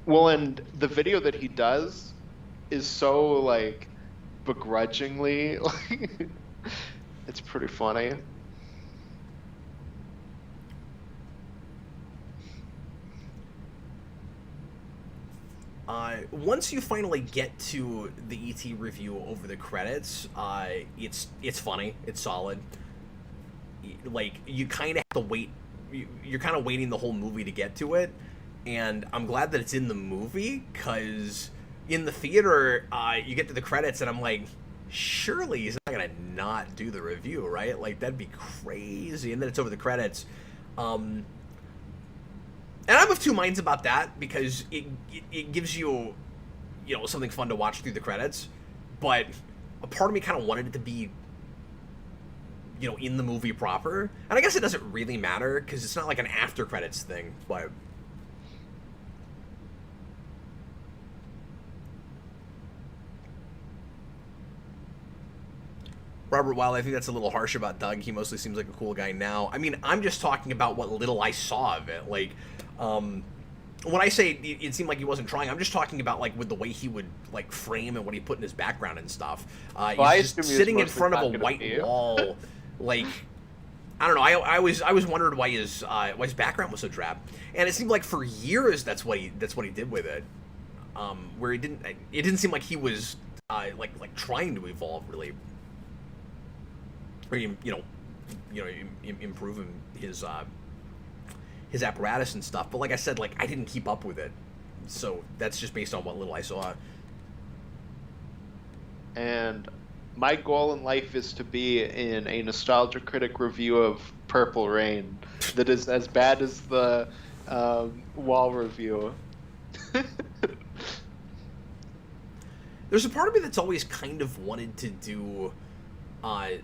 Well, and the video that he does is so, like, begrudgingly, like, it's pretty funny. Once you finally get to the ET review over the credits, it's funny, it's solid. Like, you kind of have to wait, you're kind of waiting the whole movie to get to it, and I'm glad that it's in the movie, because in the theater, you get to the credits, and I'm like, surely he's not gonna not do the review, right? Like, that'd be crazy, and then it's over the credits. And I'm of two minds about that, because it gives you, something fun to watch through the credits, but a part of me kind of wanted it to be, in the movie proper. And I guess it doesn't really matter, because it's not like an after credits thing, but... Robert Wild, I think that's a little harsh about Doug. He mostly seems like a cool guy now. I mean, I'm just talking about what little I saw of it. Like, when I say it seemed like he wasn't trying, I'm just talking about, like, with the way he would, like, frame and what he put in his background and stuff. He's just sitting in front of a white wall, like, I don't know. I always wondered why his background was so drab, and it seemed like for years that's what he did with it. Where it didn't seem like he was like trying to evolve really, or improving his apparatus and stuff. But like I said, like, I didn't keep up with it, so that's just based on what little I saw. And my goal in life is to be in a Nostalgia Critic review of Purple Rain that is as bad as the Wall review. There's a part of me that's always kind of wanted to do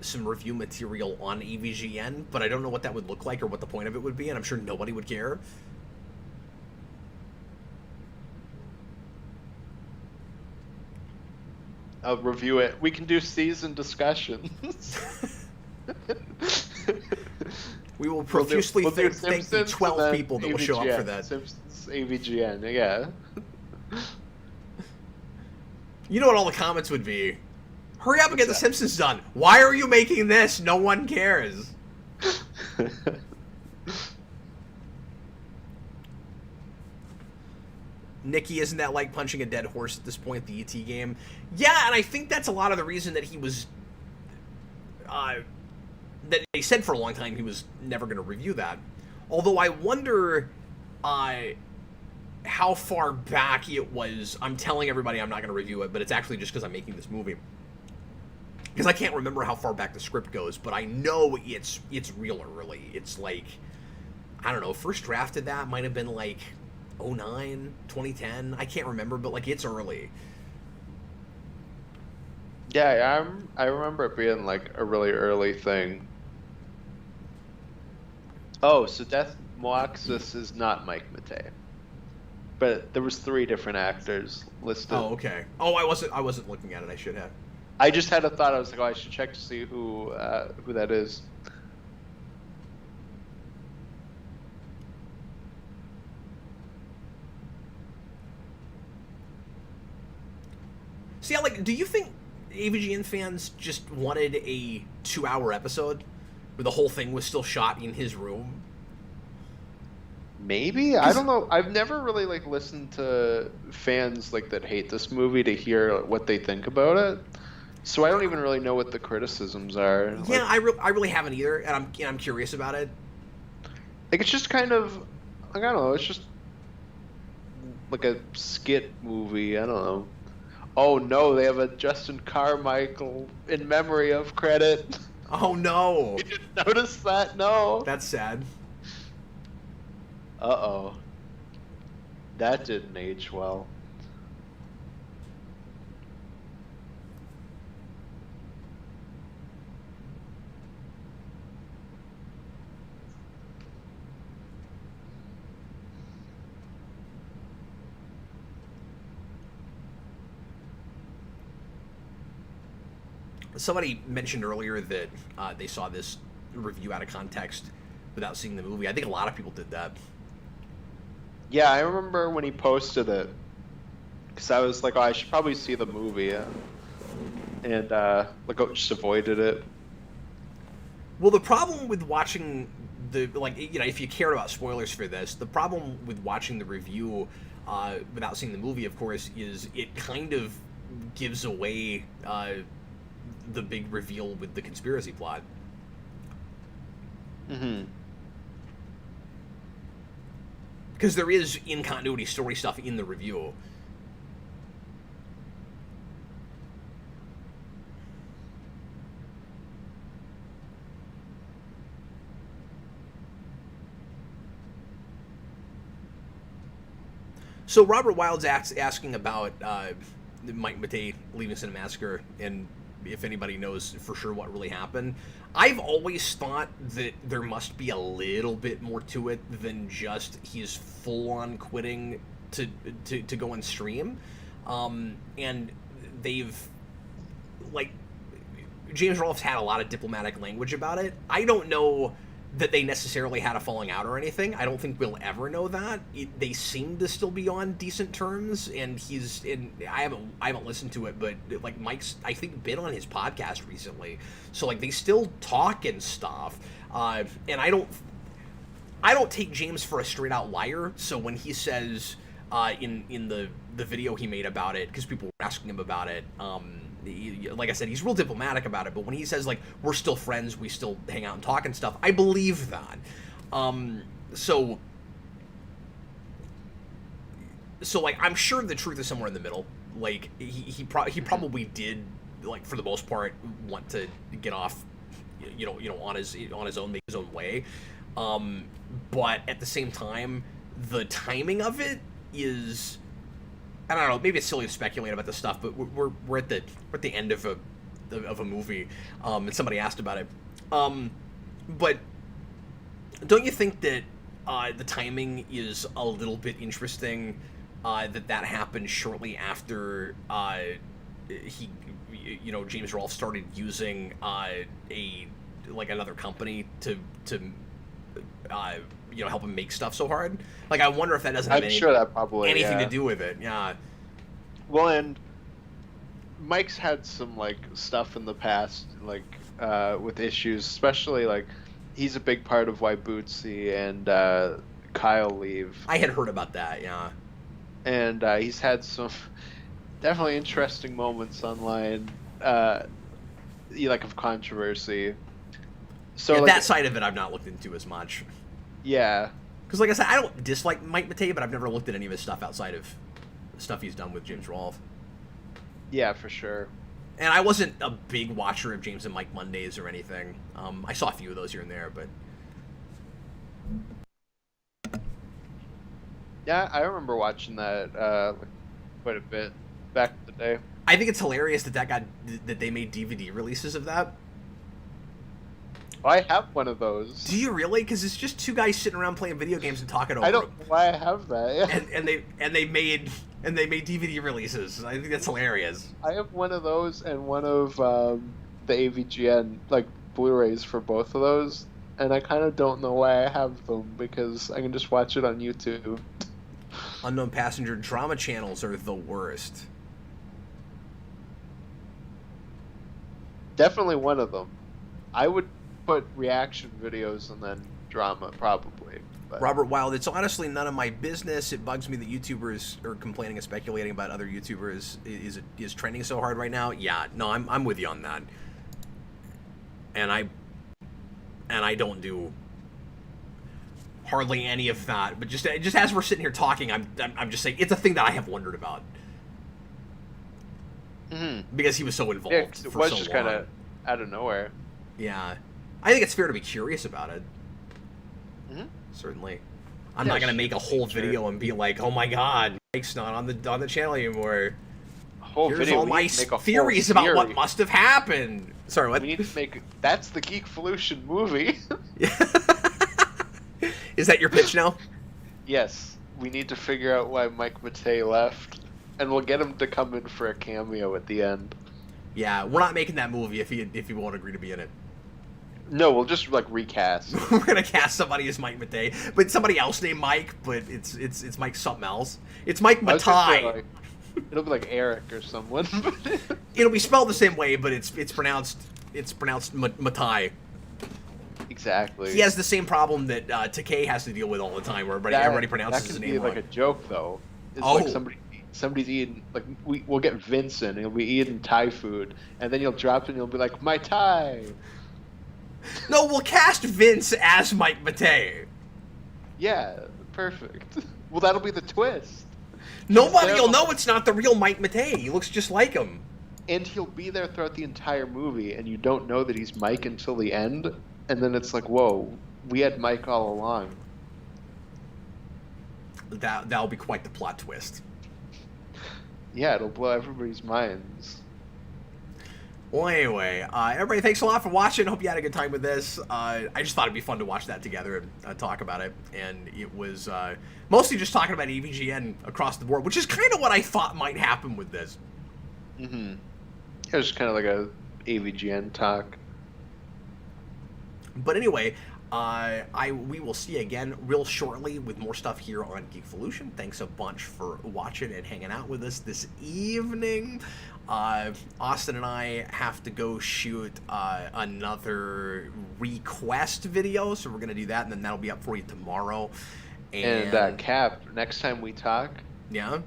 some review material on AVGN, but I don't know what that would look like or what the point of it would be, and I'm sure nobody would care. I'll review it. We can do season discussions. We will profusely thank the 12 people that will show up for that. Simpsons AVGN, yeah. You know what all the comments would be? Hurry up and get The Simpsons done. Why are you making this? No one cares. Nikki, isn't that like punching a dead horse at this point, the ET game? Yeah, and I think that's a lot of the reason that he was... that they said for a long time he was never going to review that. Although I wonder how far back it was. I'm telling everybody I'm not going to review it, but it's actually just because I'm making this movie. Because I can't remember how far back the script goes, but I know it's real early. It's like, I don't know, first draft of that might have been like 2009, 2010. I can't remember, but like it's early. Yeah, I remember it being like a really early thing. Oh, so Death Moaxis is not Mike Matei. But there was 3 different actors listed. Oh, okay. Oh, I wasn't looking at it. I should have. I just had a thought. I was like, oh, I should check to see who that is. See, like, do you think AVGN fans just wanted a 2-hour episode where the whole thing was still shot in his room? Maybe, I don't know. I've never really like listened to fans like that hate this movie to hear what they think about it. So I don't even really know what the criticisms are. Yeah, like, I really haven't either, and I'm curious about it. Like it's just kind of like I don't know. It's just like a skit movie. I don't know. Oh no, they have a Justin Carmichael in memory of credit. Oh no! You didn't notice that? No. That's sad. Uh-oh. That didn't age well. Somebody mentioned earlier that they saw this review out of context without seeing the movie. I think a lot of people did that. Yeah, I remember when he posted it, because I was like, oh, I should probably see the movie, and like, I just avoided it. Well, the problem with watching the, like, you know, if you cared about spoilers for this, the problem with watching the review without seeing the movie, of course, is it kind of gives away the big reveal with the conspiracy plot. Mm-hmm. Because there is in-continuity story stuff in the review. So Robert Wild's asking about Mike Matei leaving Cinemassacre and if anybody knows for sure what really happened. I've always thought that there must be a little bit more to it than just he's full-on quitting to go and stream. And they've, like, James Rolfe's had a lot of diplomatic language about it. I don't know that they necessarily had a falling out or anything. I don't think we'll ever know that. They seem to still be on decent terms, and I haven't listened to it, but like Mike's, I think, been on his podcast recently, so like they still talk and stuff. And I don't take James for a straight out liar. So when he says in the video he made about it, because people were asking him about it, like I said, he's real diplomatic about it, but when he says, like, we're still friends, we still hang out and talk and stuff, I believe that. So, like, I'm sure the truth is somewhere in the middle. Like, he probably did, like, for the most part, want to get off, you know, on his own, make his own way. But at the same time, the timing of it is I don't know. Maybe it's silly to speculate about this stuff, but we're at the end of a movie, and somebody asked about it. But don't you think that the timing is a little bit interesting? That happened shortly after James Rolfe started using another company to help him make stuff so hard. Like, I wonder if that doesn't have sure that probably anything to do with it. Yeah. Well, and Mike's had some like stuff in the past, like with issues, especially like he's a big part of why Bootsy and Kyle leave. I had heard about that. Yeah. And he's had some definitely interesting moments online, of controversy. So yeah, that side of it I've not looked into as much. Yeah. Because like I said, I don't dislike Mike Matei, but I've never looked at any of his stuff outside of stuff he's done with James Rolfe. Yeah, for sure. And I wasn't a big watcher of James and Mike Mondays or anything. I saw a few of those here and there, but... Yeah, I remember watching that quite a bit back in the day. I think it's hilarious that they made DVD releases of that. I have one of those. Do you really? Because it's just two guys sitting around playing video games and talking over. I don't know why I have that. Yeah. And they made DVD releases. I think that's hilarious. I have one of those and one of the AVGN like Blu-rays for both of those, and I kind of don't know why I have them because I can just watch it on YouTube. Unknown Passenger drama channels are the worst. Definitely one of them. I would put reaction videos and then drama, probably. But. Robert Wild, it's honestly none of my business. It bugs me that YouTubers are complaining and speculating about other YouTubers is trending so hard right now. Yeah, no, I'm with you on that. And I don't do hardly any of that. But just as we're sitting here talking, I'm just saying it's a thing that I have wondered about. Mm-hmm. Because he was so involved. Yeah, for it was so just long. kind of out of nowhere. Yeah, I think it's fair to be curious about it. Mm-hmm. Certainly, I'm not gonna make a whole video and be like, "Oh my God, Mike's not on the channel anymore." Here's all my theories about what must have happened. Sorry, what? We need to make that's the Geekvolution movie. Is that your pitch now? Yes, we need to figure out why Mike Matei left, and we'll get him to come in for a cameo at the end. Yeah, we're not making that movie if he won't agree to be in it. No, we'll just like recast. We're gonna cast somebody as Mike Matei, but somebody else named Mike, but it's Mike something else. It's Mike Matei. It'll be like Eric or someone. It'll be spelled the same way, but it's pronounced Matei. Exactly. He has the same problem that Takei has to deal with all the time, where everybody pronounces his name wrong. That could be like a joke, though. It's like somebody's eating, like, we'll get Vincent, and he'll be eating Thai food, and then you'll drop it, and you'll be like, my Thai. No, we'll cast Vince as Mike Matei. Yeah, perfect. Well, that'll be the twist. Nobody will know it's not the real Mike Matei. He looks just like him. And he'll be there throughout the entire movie, and you don't know that he's Mike until the end, and then it's like, whoa, we had Mike all along. That'll be quite the plot twist. Yeah, it'll blow everybody's minds. Well, anyway, everybody, thanks a lot for watching. Hope you had a good time with this. I just thought it'd be fun to watch that together and talk about it. And it was mostly just talking about AVGN across the board, which is kind of what I thought might happen with this. Mm-hmm. It was kind of like a AVGN talk. But anyway, we will see you again real shortly with more stuff here on Geekvolution. Thanks a bunch for watching and hanging out with us this evening. Austin and I have to go shoot another request video, so we're going to do that, and then that'll be up for you tomorrow. And Cap, next time we talk, yeah,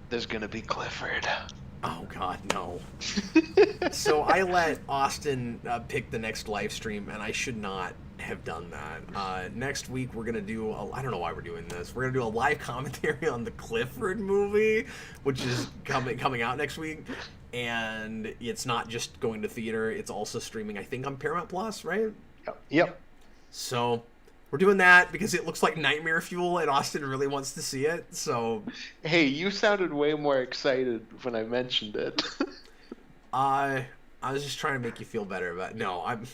there's going to be Clifford. Oh, God, no. So I let Austin pick the next live stream, and I should not have done that. Next week, we're going to do, I don't know why we're doing this. We're going to do a live commentary on the Clifford movie, which is coming out next week. And it's not just going to theater, it's also streaming, I think, on Paramount Plus, right? Yep. So We're doing that because it looks like nightmare fuel, and Austin really wants to see it. So, Hey, you sounded way more excited when I mentioned it. I was just trying to make you feel better, but no, I'm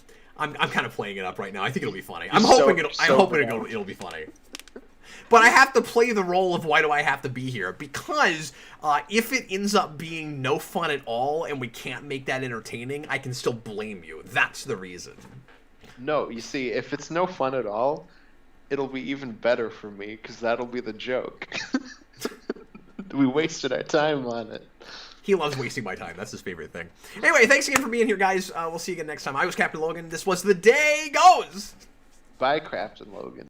kind of playing it up right now. I think it'll be funny. You're I'm hoping so it'll be funny. But I have to play the role of why do I have to be here? Because if it ends up being no fun at all and we can't make that entertaining, I can still blame you. That's the reason. No, you see, if it's no fun at all, it'll be even better for me, because that'll be the joke. We wasted our time on it. He loves wasting my time. That's his favorite thing. Anyway, thanks again for being here, guys. We'll see you again next time. I was Captain Logan. This was The Day Goes! Bye, Captain Logan.